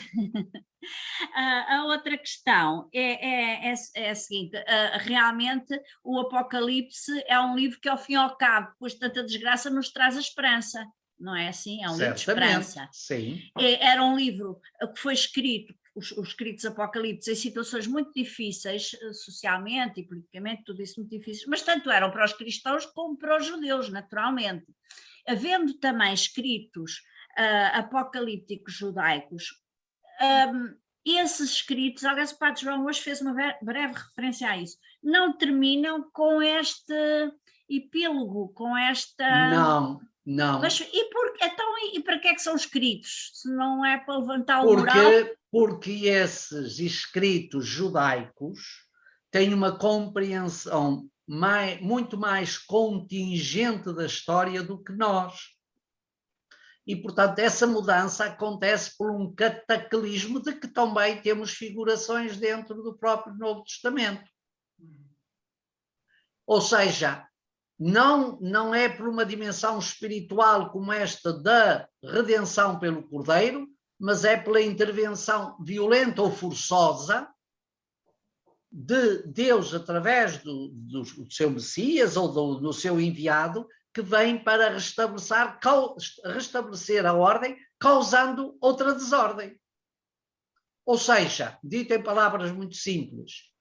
A outra questão é a seguinte: realmente o Apocalipse é um livro que, ao fim e ao cabo, depois de tanta desgraça, nos traz a esperança, não é assim? É um livro de esperança. Sim. Era um livro que foi escrito, os escritos Apocalipse, em situações muito difíceis, socialmente e politicamente, tudo isso muito difícil, mas tanto eram para os cristãos como para os judeus, naturalmente. Havendo também escritos apocalípticos judaicos, esses escritos, aliás, o Padre João hoje fez uma breve referência a isso, não terminam com este epílogo, com esta... Não. Mas e para que é que são escritos? Se não é para levantar o moral? Porque esses escritos judaicos têm uma compreensão muito mais contingente da história do que nós. E, portanto, essa mudança acontece por um cataclismo de que também temos figurações dentro do próprio Novo Testamento. Ou seja, não é por uma dimensão espiritual como esta da redenção pelo Cordeiro, mas é pela intervenção violenta ou forçosa de Deus através do seu Messias ou do seu enviado, que vem para restabelecer a ordem, causando outra desordem. Ou seja, dito em palavras muito simples,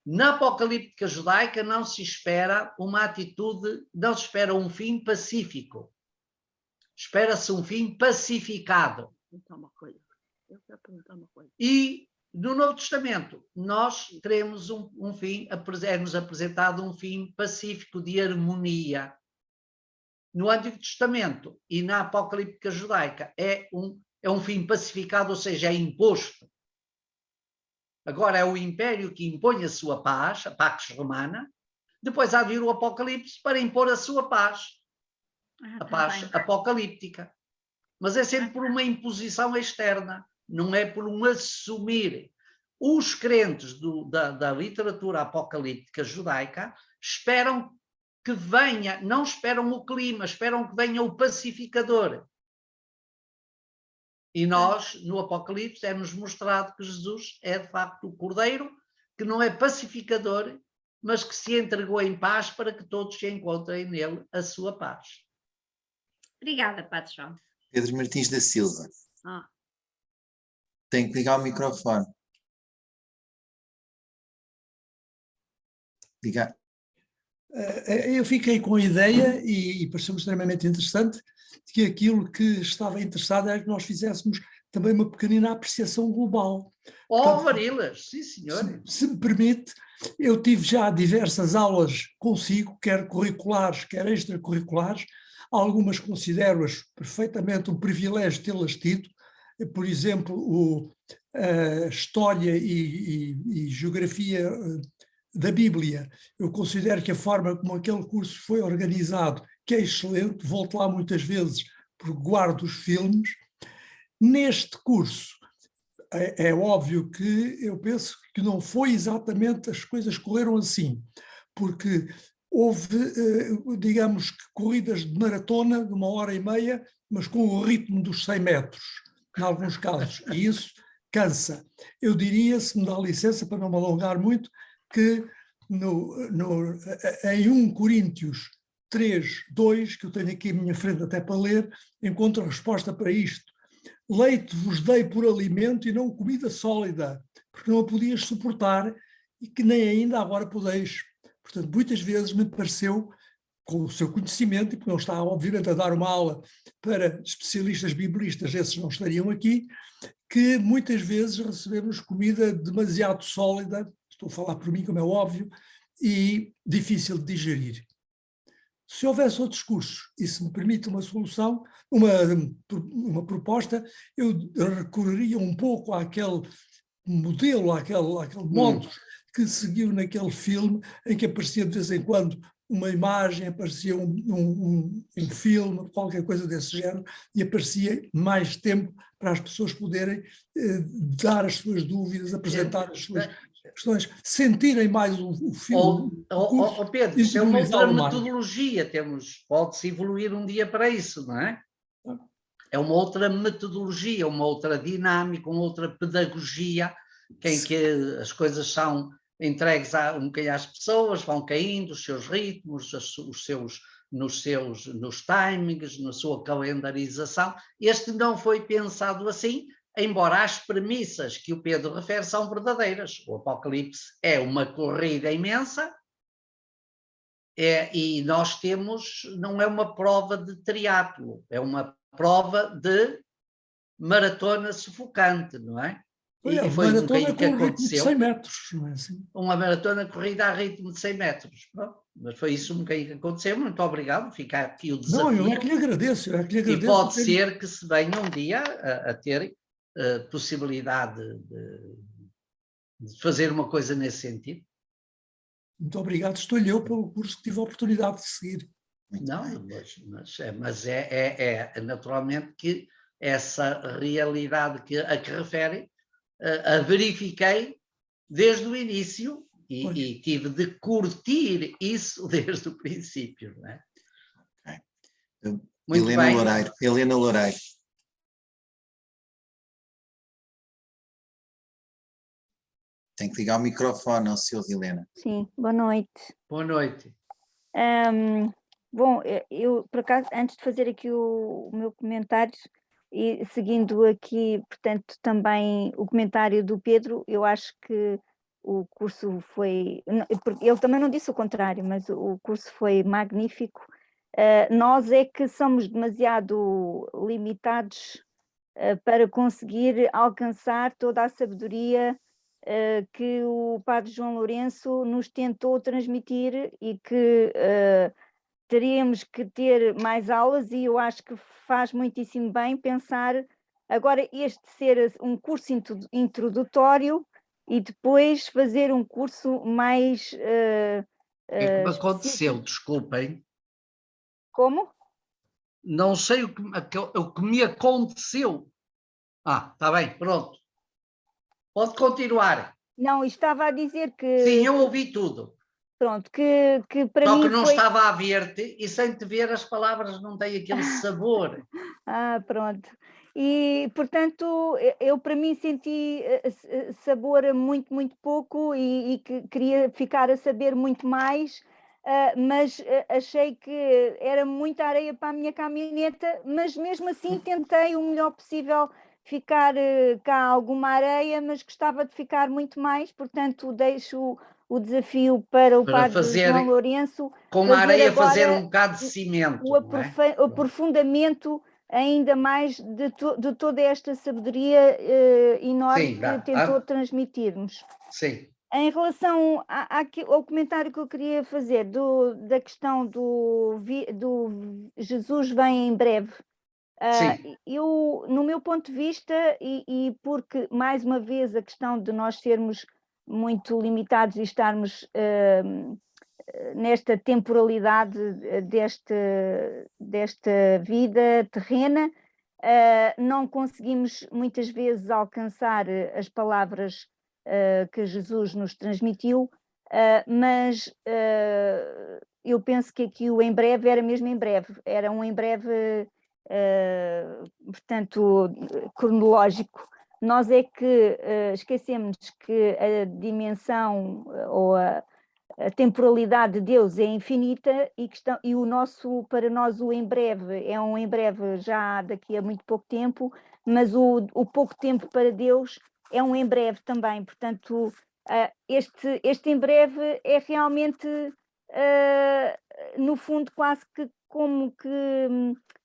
na apocalíptica judaica não se espera uma atitude, não se espera um fim pacífico. Espera-se um fim pacificado. E no Novo Testamento nós teremos um fim, é-nos apresentado um fim pacífico de harmonia. No Antigo Testamento e na apocalíptica judaica é um fim pacificado, ou seja, é imposto. Agora é o império que impõe a sua paz, a Pax Romana, depois há de vir o Apocalipse para impor a sua paz, a paz apocalíptica. Mas é sempre por uma imposição externa, não é por um assumir. Os crentes da literatura apocalíptica judaica esperam que venha, não esperam o clima, esperam que venha o pacificador. E nós, no Apocalipse, é-nos mostrado que Jesus é, de facto, o Cordeiro, que não é pacificador, mas que se entregou em paz para que todos se encontrem nele a sua paz. Obrigada, Padre João. Pedro Martins da Silva. Tem que ligar o microfone. Ligar. Eu fiquei com a ideia, e pareceu-me extremamente interessante, de que aquilo que estava interessado era que nós fizéssemos também uma pequenina apreciação global. Portanto, Varilas, sim senhor. Se me permite, eu tive já diversas aulas consigo, quer curriculares, quer extracurriculares, algumas considero-as perfeitamente um privilégio tê-las tido, por exemplo, a História e Geografia da Bíblia. Eu considero que a forma como aquele curso foi organizado, que é excelente, volto lá muitas vezes porque guardo os filmes. Neste curso, é óbvio que eu penso que não foi exatamente, as coisas correram assim, porque houve, digamos que corridas de maratona de 1h30, mas com o ritmo dos 100 metros, em alguns casos, e isso cansa. Eu diria, se me dá licença para não me alongar muito, que em 1 Coríntios 3:2, que eu tenho aqui à minha frente até para ler, encontro a resposta para isto. Leite vos dei por alimento e não comida sólida, porque não a podias suportar e que nem ainda agora podeis. Portanto, muitas vezes me pareceu, com o seu conhecimento, e porque não está obviamente a dar uma aula para especialistas biblistas, esses não estariam aqui, que muitas vezes recebemos comida demasiado sólida, estou a falar por mim, como é óbvio, e difícil de digerir. Se houvesse outros cursos, e se me permite uma solução, uma proposta, eu recorreria um pouco àquele modelo, àquele modo que seguiu naquele filme, em que aparecia de vez em quando uma imagem, aparecia um filme, qualquer coisa desse género, e aparecia mais tempo para as pessoas poderem dar as suas dúvidas, apresentar as suas questões, sentirem mais o filme. Pedro, isso é uma outra metodologia, pode-se evoluir um dia para isso, não é? é uma outra metodologia, uma outra dinâmica, uma outra pedagogia, em que as coisas são entregues um bocadinho às pessoas, vão caindo os seus ritmos, nos timings, na sua calendarização. Este não foi pensado assim, embora as premissas que o Pedro refere são verdadeiras. O Apocalipse é uma corrida imensa, e nós temos, não é uma prova de triatlo, é uma prova de maratona sufocante, não é? E foi um bocadinho que com ritmo de aconteceu. 100 metros, não é assim? Uma maratona corrida a ritmo de 100 metros. Pronto, mas foi isso um bocadinho que aconteceu. Muito obrigado, fica aqui o desafio. Não, eu é que lhe agradeço. E pode ser que se venha um dia a ter possibilidade de fazer uma coisa nesse sentido. Muito obrigado, estou-lhe eu pelo curso que tive a oportunidade de seguir. Não, mas é naturalmente que essa realidade a que refere, a verifiquei desde o início e tive de curtir isso desde o princípio, não é? Okay. Muito Helena bem. Loureiro. Helena Loureiro. Tem que ligar o microfone ao seu, Helena. Sim, boa noite. Boa noite. Bom, eu, por acaso, antes de fazer aqui o meu comentário, e seguindo aqui, portanto, também o comentário do Pedro, eu acho que o curso foi... Ele também não disse o contrário, mas o curso foi magnífico. Nós é que somos demasiado limitados para conseguir alcançar toda a sabedoria que o Padre João Lourenço nos tentou transmitir e que teríamos que ter mais aulas, e eu acho que faz muitíssimo bem pensar agora este ser um curso introdutório e depois fazer um curso mais O que aconteceu? Desculpem. Como? Não sei o que me aconteceu. Está bem, pronto. Pode continuar. Não, estava a dizer que... Sim, eu ouvi tudo. Pronto, que para mim só que não foi... estava a ver-te e sem te ver as palavras não têm aquele sabor. Pronto. E, portanto, eu para mim senti sabor muito, muito pouco e que queria ficar a saber muito mais, mas achei que era muita areia para a minha caminhoneta, mas mesmo assim tentei o melhor possível ficar cá alguma areia, mas gostava de ficar muito mais, portanto deixo o desafio para o Padre fazer, João Lourenço. Com a areia fazer um bocado de cimento. O aprofundamento ainda mais de toda esta sabedoria enorme que tentou transmitir-nos. Sim. Em relação ao comentário que eu queria fazer da questão do Jesus vem em breve, eu, no meu ponto de vista, e porque, mais uma vez, a questão de nós sermos muito limitados e estarmos nesta temporalidade desta vida terrena, não conseguimos muitas vezes alcançar as palavras que Jesus nos transmitiu, mas eu penso que aqui o em breve era mesmo em breve, era um em breve, portanto, cronológico. Nós é que esquecemos que a dimensão ou a temporalidade de Deus é infinita e para nós o em breve é um em breve já daqui a muito pouco tempo, mas o pouco tempo para Deus é um em breve também. Portanto, este em breve é realmente, no fundo, quase que como que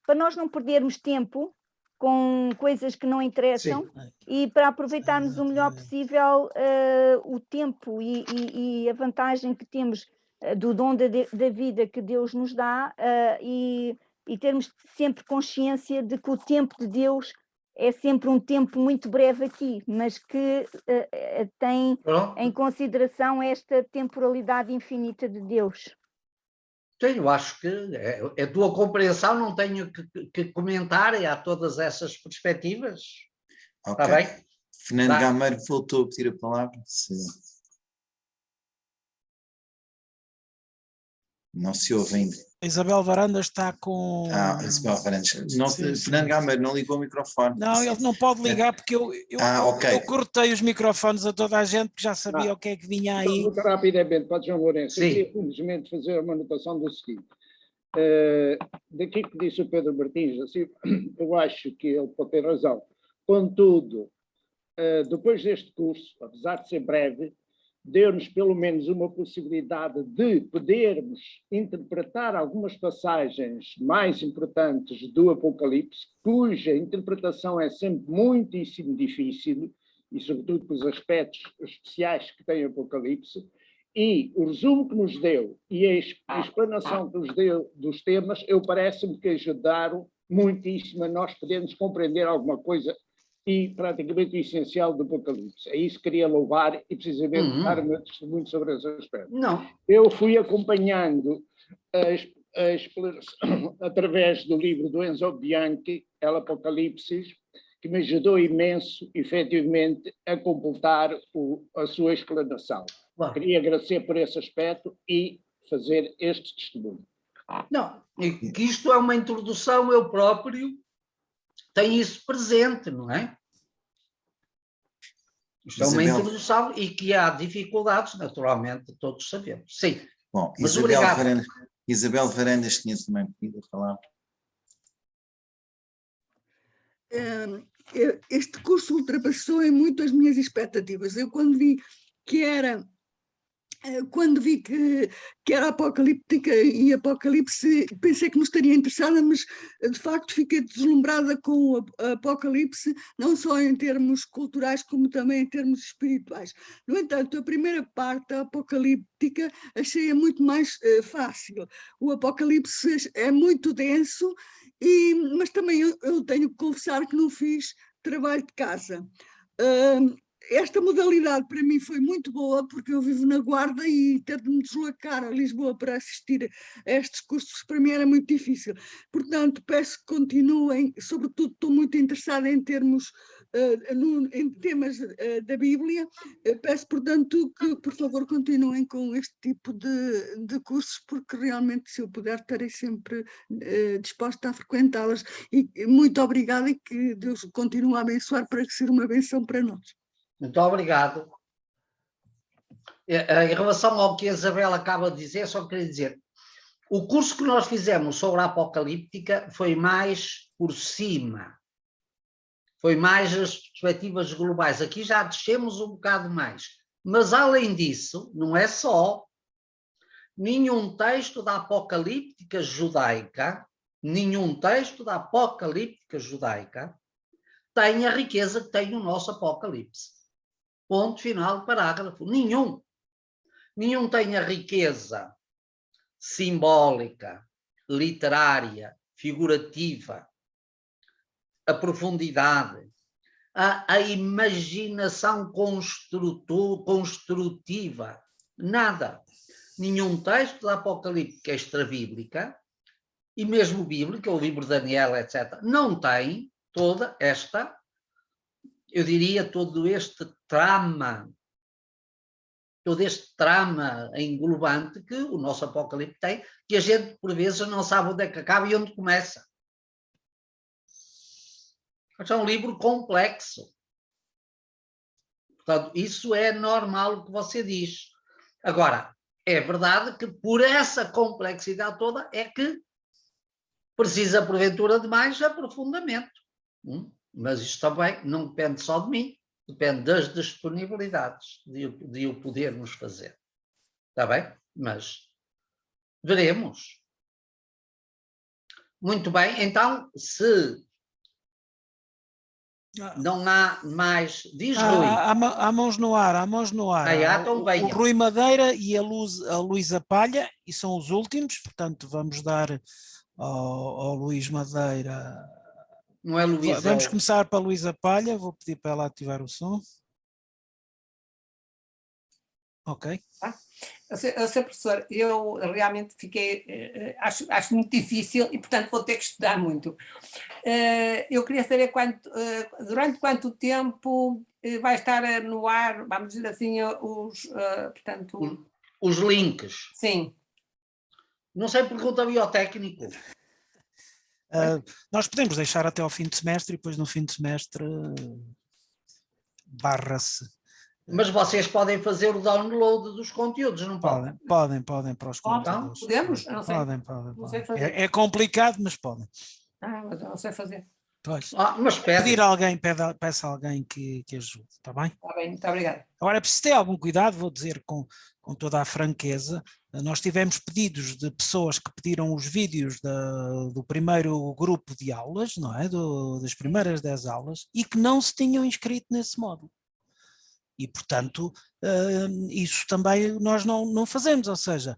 para nós não perdermos tempo com coisas que não interessam. Sim. E para aproveitarmos o melhor possível o tempo e a vantagem que temos do dom da vida que Deus nos dá, e termos sempre consciência de que o tempo de Deus é sempre um tempo muito breve aqui, mas que tem em consideração esta temporalidade infinita de Deus. Eu acho que a tua compreensão, não tenho que comentar, há todas essas perspectivas. Ok. Está bem? Fernando Gameiro voltou a pedir a palavra. Não se ouve ainda. A Isabel Varanda está com... Isabel Varanda. Fernando Gameiro não ligou o microfone. Não, ele não pode ligar porque eu cortei os microfones a toda a gente, que já sabia o que é que vinha aí. Muito rapidamente, para João Lourenço, eu Sim. queria simplesmente fazer uma anotação do seguinte. Daquilo que disse o Pedro Martins, assim, eu acho que ele pode ter razão. Contudo, depois deste curso, apesar de ser breve, deu-nos pelo menos uma possibilidade de podermos interpretar algumas passagens mais importantes do Apocalipse, cuja interpretação é sempre muitíssimo difícil, e sobretudo pelos aspectos especiais que tem o Apocalipse, e o resumo que nos deu e a explanação que nos deu dos temas, parece-me que ajudaram muitíssimo a nós podermos compreender alguma coisa e praticamente o essencial do Apocalipse. É isso que queria louvar e precisamente dar o meu testemunho sobre esse aspecto. Não. Eu fui acompanhando a exploração através do livro do Enzo Bianchi, El Apocalipse, que me ajudou imenso, efetivamente, a completar a sua explanação. Claro. Queria agradecer por esse aspecto e fazer este testemunho. Não, e que isto é uma introdução, eu próprio tenho isso presente, não é? Isto é uma introdução e que há dificuldades, naturalmente, todos sabemos. Sim. Bom, mas Isabel Varandas tinha também pedido a falar. Este curso ultrapassou em muito as minhas expectativas. Eu quando vi que era apocalíptica e Apocalipse, pensei que não estaria interessada, mas de facto fiquei deslumbrada com o Apocalipse, não só em termos culturais, como também em termos espirituais. No entanto, a primeira parte, a apocalíptica, achei-a muito mais fácil. O Apocalipse é muito denso, mas também eu tenho que confessar que não fiz trabalho de casa. Esta modalidade para mim foi muito boa, porque eu vivo na Guarda e ter de me deslocar a Lisboa para assistir a estes cursos para mim era muito difícil. Portanto, peço que continuem, sobretudo estou muito interessada em termos, em temas da Bíblia, peço, portanto, que por favor continuem com este tipo de cursos, porque realmente se eu puder estarei sempre disposta a frequentá-las. E muito obrigada e que Deus continue a abençoar para que seja uma benção para nós. Muito obrigado. Em relação ao que a Isabel acaba de dizer, só queria dizer, o curso que nós fizemos sobre a apocalíptica foi mais por cima, foi mais as perspectivas globais. Aqui já descemos um bocado mais. Mas, além disso, não é só nenhum texto da apocalíptica judaica, tem a riqueza que tem o nosso Apocalipse. Ponto final, parágrafo. Nenhum tem a riqueza simbólica, literária, figurativa, a profundidade, a imaginação construtiva. Nada. Nenhum texto da Apocalipse extra-bíblica, e mesmo bíblica, o livro de Daniel, etc., não tem toda esta, eu diria, todo este trama englobante que o nosso Apocalipse tem, que a gente, por vezes, não sabe onde é que acaba e onde começa. É um livro complexo. Portanto, isso é normal o que você diz. Agora, é verdade que por essa complexidade toda é que precisa, porventura, de mais aprofundamento. Mas isto também não depende só de mim, depende das disponibilidades de o podermos fazer. Está bem? Mas veremos. Muito bem, então, se não há mais... Diz Rui. Há mãos no ar, há mãos no ar. Então o Rui Madeira e a Luísa Palha, e são os últimos, portanto vamos dar ao Luís Madeira... Não é Luísa. Vamos começar para a Luísa Palha, vou pedir para ela ativar o som. Ok. Sr. Professor, eu realmente fiquei, acho muito difícil e, portanto, vou ter que estudar muito. Eu queria saber durante quanto tempo vai estar no ar, vamos dizer assim, portanto... Os links. Sim. Não sei, pergunta ao técnico. Nós podemos deixar até ao fim de semestre e depois no fim de semestre barra-se. Mas vocês podem fazer o download dos conteúdos, não podem? Podem para os computadores. Podemos? Não sei. Podem. Não sei fazer. É complicado, mas podem. Mas eu não sei fazer. Pois. Mas pedir a alguém, peça a alguém que ajude, está bem? Está bem, muito obrigado. Agora é preciso ter algum cuidado, vou dizer com toda a franqueza, nós tivemos pedidos de pessoas que pediram os vídeos do primeiro grupo de aulas, não é? Das primeiras 10 aulas, e que não se tinham inscrito nesse módulo. E, portanto, isso também nós não fazemos, ou seja,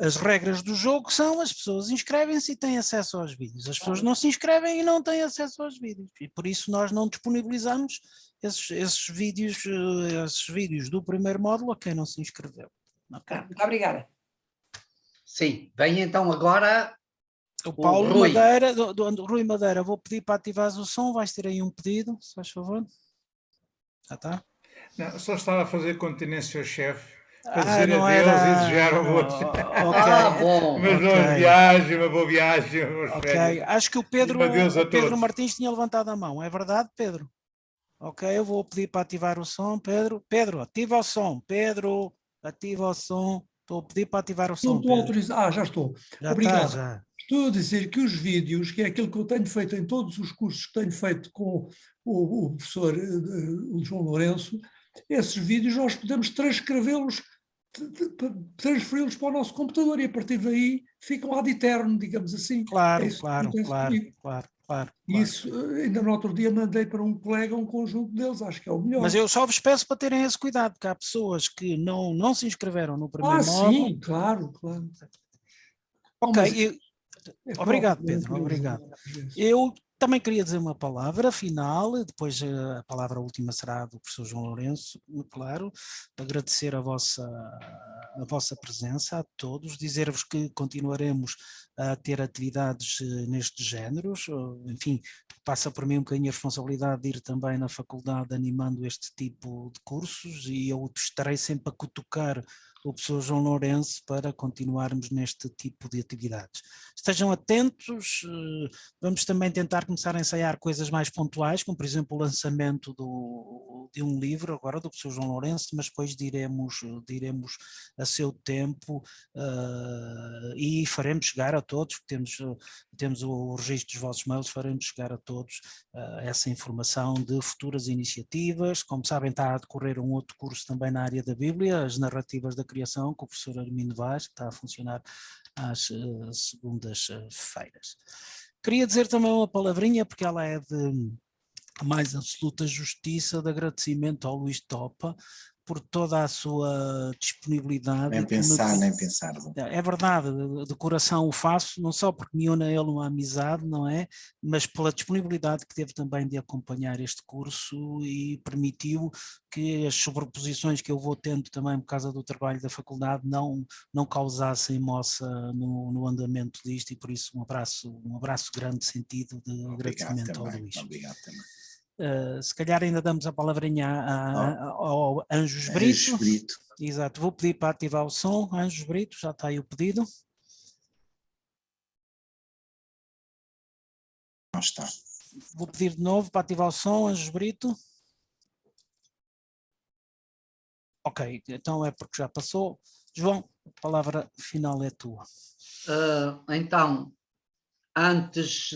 as regras do jogo são as pessoas inscrevem-se e têm acesso aos vídeos, as pessoas não se inscrevem e não têm acesso aos vídeos, e por isso nós não disponibilizamos esses vídeos do primeiro módulo a quem não se inscreveu. Okay? Muito obrigada. Sim, vem então agora o Paulo Rui. Madeira, do Rui Madeira, vou pedir para ativares o som, vais ter aí um pedido, se faz favor. Já está? Não, só estava a fazer continência ao chefe, para dizer adeus e desejar um bom uma boa viagem. Acho que o Pedro Martins tinha levantado a mão, é verdade, Pedro? Ok, eu vou pedir para ativar o som, Pedro. Pedro, ativa o som. Pedro, ativa o som. Estou a pedir para ativar o som. Não estou autorizado. Já estou. Já obrigado. Está, já. Estou a dizer que os vídeos, que é aquilo que eu tenho feito em todos os cursos que tenho feito com o professor o João Lourenço, esses vídeos nós podemos transcrevê-los, transferi-los para o nosso computador e a partir daí ficam ad eterno, digamos assim. Claro. Isso, ainda no outro dia mandei para um colega um conjunto deles, acho que é o melhor. Mas eu só vos peço para terem esse cuidado, porque há pessoas que não se inscreveram no primeiro módulo. Sim, claro. Ok, obrigado, Pedro, obrigado. Eu também queria dizer uma palavra final, depois a palavra última será do professor João Lourenço, claro, agradecer a vossa presença a todos, dizer-vos que continuaremos a ter atividades nestes géneros, enfim, passa por mim um bocadinho a responsabilidade de ir também na faculdade animando este tipo de cursos e eu estarei sempre a cutucar o professor João Lourenço para continuarmos neste tipo de atividades. Estejam atentos, vamos também tentar começar a ensaiar coisas mais pontuais, como por exemplo o lançamento de um livro agora do professor João Lourenço, mas depois diremos a seu tempo e faremos chegar a todos, porque temos o registro dos vossos mails, faremos chegar a todos essa informação de futuras iniciativas. Como sabem, está a decorrer um outro curso também na área da Bíblia, as narrativas da criação, com o professor Armindo Vaz, que está a funcionar às segundas-feiras. Queria dizer também uma palavrinha, porque ela é de mais absoluta justiça, de agradecimento ao Luís Topa, por toda a sua disponibilidade. Nem pensar. É verdade, de coração o faço, não só porque me une a ele uma amizade, não é? Mas pela disponibilidade que teve também de acompanhar este curso e permitiu que as sobreposições que eu vou tendo também por causa do trabalho da faculdade não causassem moça no andamento disto e por isso um abraço grande sentido de agradecimento ao Luís. Obrigado também. Se calhar ainda damos a palavrinha ao Anjos Brito. Exato, vou pedir para ativar o som. Anjos Brito, já está aí o pedido. Não está. Vou pedir de novo para ativar o som, Anjos Brito. Ok, então é porque já passou. João, a palavra final é tua. Então, antes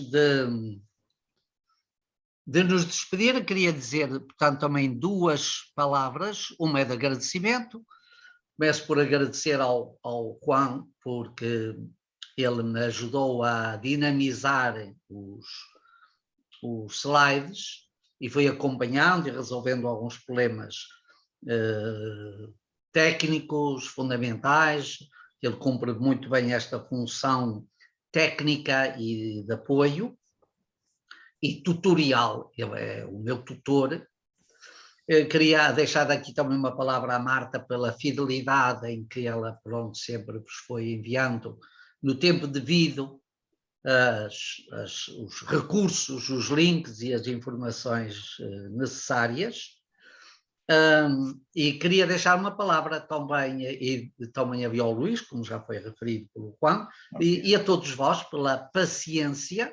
de nos despedir, queria dizer, portanto, também duas palavras. Uma é de agradecimento. Começo por agradecer ao Juan, porque ele me ajudou a dinamizar os slides e foi acompanhando e resolvendo alguns problemas técnicos fundamentais. Ele cumpre muito bem esta função técnica e de apoio e tutorial, ele é o meu tutor. Eu queria deixar aqui também uma palavra à Marta pela fidelidade em que ela sempre vos foi enviando no tempo devido os recursos, os links e as informações necessárias. E queria deixar uma palavra também, e também havia o Luís, como já foi referido pelo Juan, e a todos vós pela paciência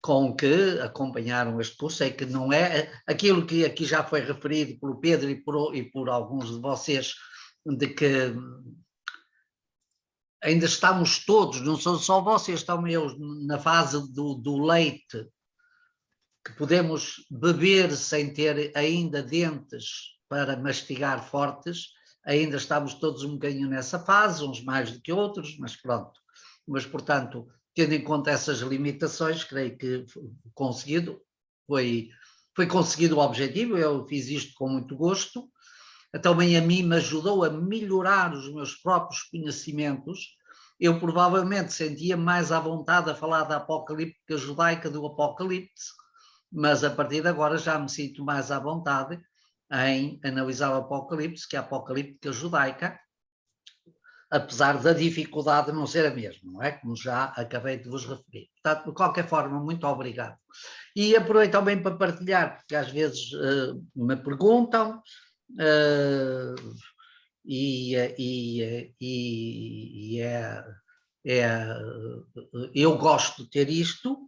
com que acompanharam este curso. É que não é aquilo que aqui já foi referido pelo Pedro e por alguns de vocês, de que ainda estamos todos, não são só vocês, também eu, na fase do leite, que podemos beber sem ter ainda dentes para mastigar fortes. Ainda estamos todos um bocadinho nessa fase, uns mais do que outros, mas pronto. Mas, portanto, tendo em conta essas limitações, creio que foi conseguido o objetivo. Eu fiz isto com muito gosto. Também a mim me ajudou a melhorar os meus próprios conhecimentos. Eu provavelmente sentia mais à vontade a falar da apocalíptica judaica do Apocalipse, mas a partir de agora já me sinto mais à vontade em analisar o Apocalipse, que é a apocalíptica judaica, apesar da dificuldade de não ser a mesma, não é? Como já acabei de vos referir. Portanto, de qualquer forma, muito obrigado. E aproveito também para partilhar, porque às vezes me perguntam, eu gosto de ter isto.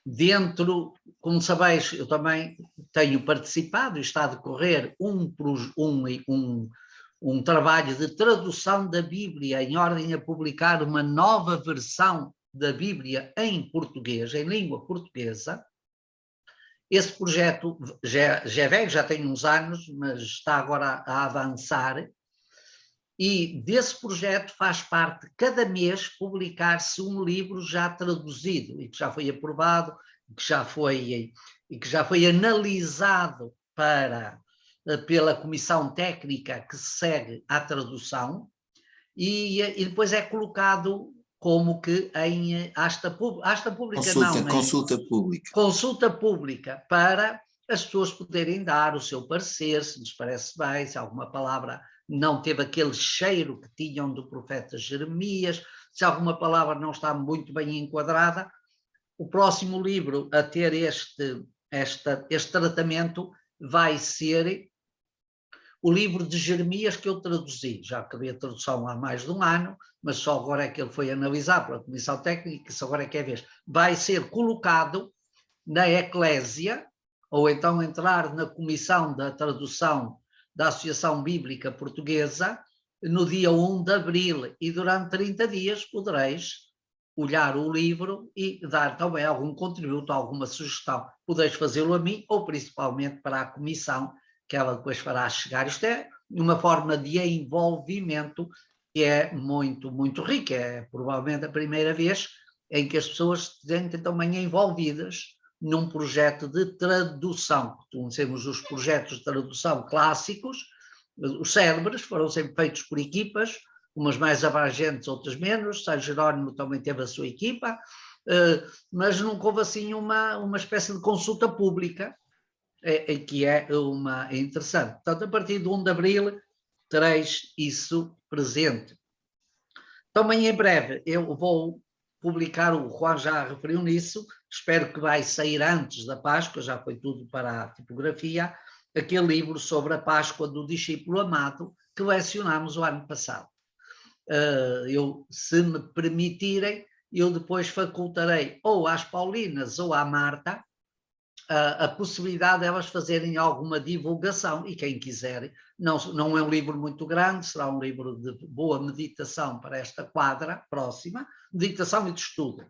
Dentro, como sabeis, eu também tenho participado e está a decorrer um trabalho de tradução da Bíblia em ordem a publicar uma nova versão da Bíblia em português, em língua portuguesa. Esse projeto já é velho, já tem uns anos, mas está agora a avançar. E desse projeto faz parte, cada mês, publicar-se um livro já traduzido e que já foi aprovado, que já foi analisado pela comissão técnica que segue à tradução, e depois é colocado como que em consulta pública, para as pessoas poderem dar o seu parecer, se lhes parece bem, se alguma palavra não teve aquele cheiro que tinham do profeta Jeremias, se alguma palavra não está muito bem enquadrada. O próximo livro a ter este tratamento vai ser o livro de Jeremias, que eu traduzi. Já acabei a tradução há mais de um ano, mas só agora é que ele foi analisado pela Comissão Técnica, só agora é que é a vez. Vai ser colocado na Eclésia, ou então entrar na Comissão da Tradução da Associação Bíblica Portuguesa, no dia 1 de abril, e durante 30 dias podereis olhar o livro e dar também algum contributo, alguma sugestão. Podeis fazê-lo a mim, ou principalmente para a Comissão, que ela depois fará chegar. Isto é uma forma de envolvimento que é muito, muito rica. É provavelmente a primeira vez em que as pessoas se sentem também envolvidas num projeto de tradução. Conhecemos os projetos de tradução clássicos, os célebres, foram sempre feitos por equipas, umas mais abrangentes, outras menos. São Jerónimo também teve a sua equipa, mas nunca houve assim uma espécie de consulta pública, que é interessante. Portanto, a partir de 1 de abril tereis isso presente. Também em breve eu vou publicar, o Juan já referiu nisso, espero que vai sair antes da Páscoa, já foi tudo para a tipografia, aquele livro sobre a Páscoa do discípulo amado que lecionámos o ano passado. Se me permitirem, eu depois facultarei ou às Paulinas ou à Marta a possibilidade de elas fazerem alguma divulgação, e quem quiser, não é um livro muito grande, será um livro de boa meditação para esta quadra próxima, meditação e de estudo.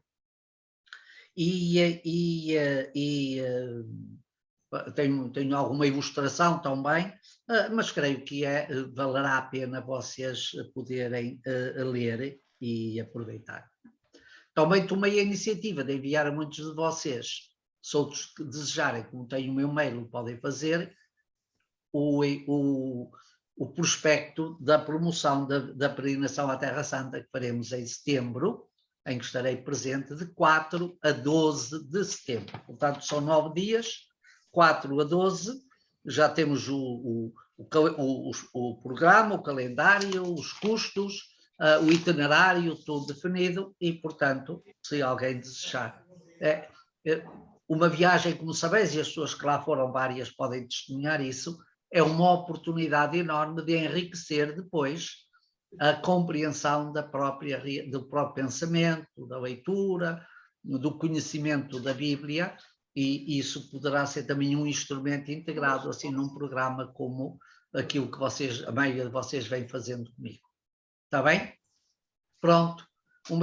Tenho alguma ilustração também, mas creio que valerá a pena vocês poderem ler e aproveitar. Também tomei a iniciativa de enviar a muitos de vocês, se outros que desejarem, como têm o meu mail, podem fazer, o prospecto da promoção da peregrinação à Terra Santa, que faremos em setembro, em que estarei presente de 4 a 12 de setembro. Portanto, são 9 dias, 4 a 12, já temos o programa, o calendário, os custos, o itinerário, tudo definido, e, portanto, se alguém desejar. uma viagem, como sabeis, e as pessoas que lá foram várias podem testemunhar isso, é uma oportunidade enorme de enriquecer depois a compreensão do próprio pensamento, da leitura, do conhecimento da Bíblia, e isso poderá ser também um instrumento integrado assim num programa como aquilo que a maioria de vocês vem fazendo comigo. Está bem? Pronto.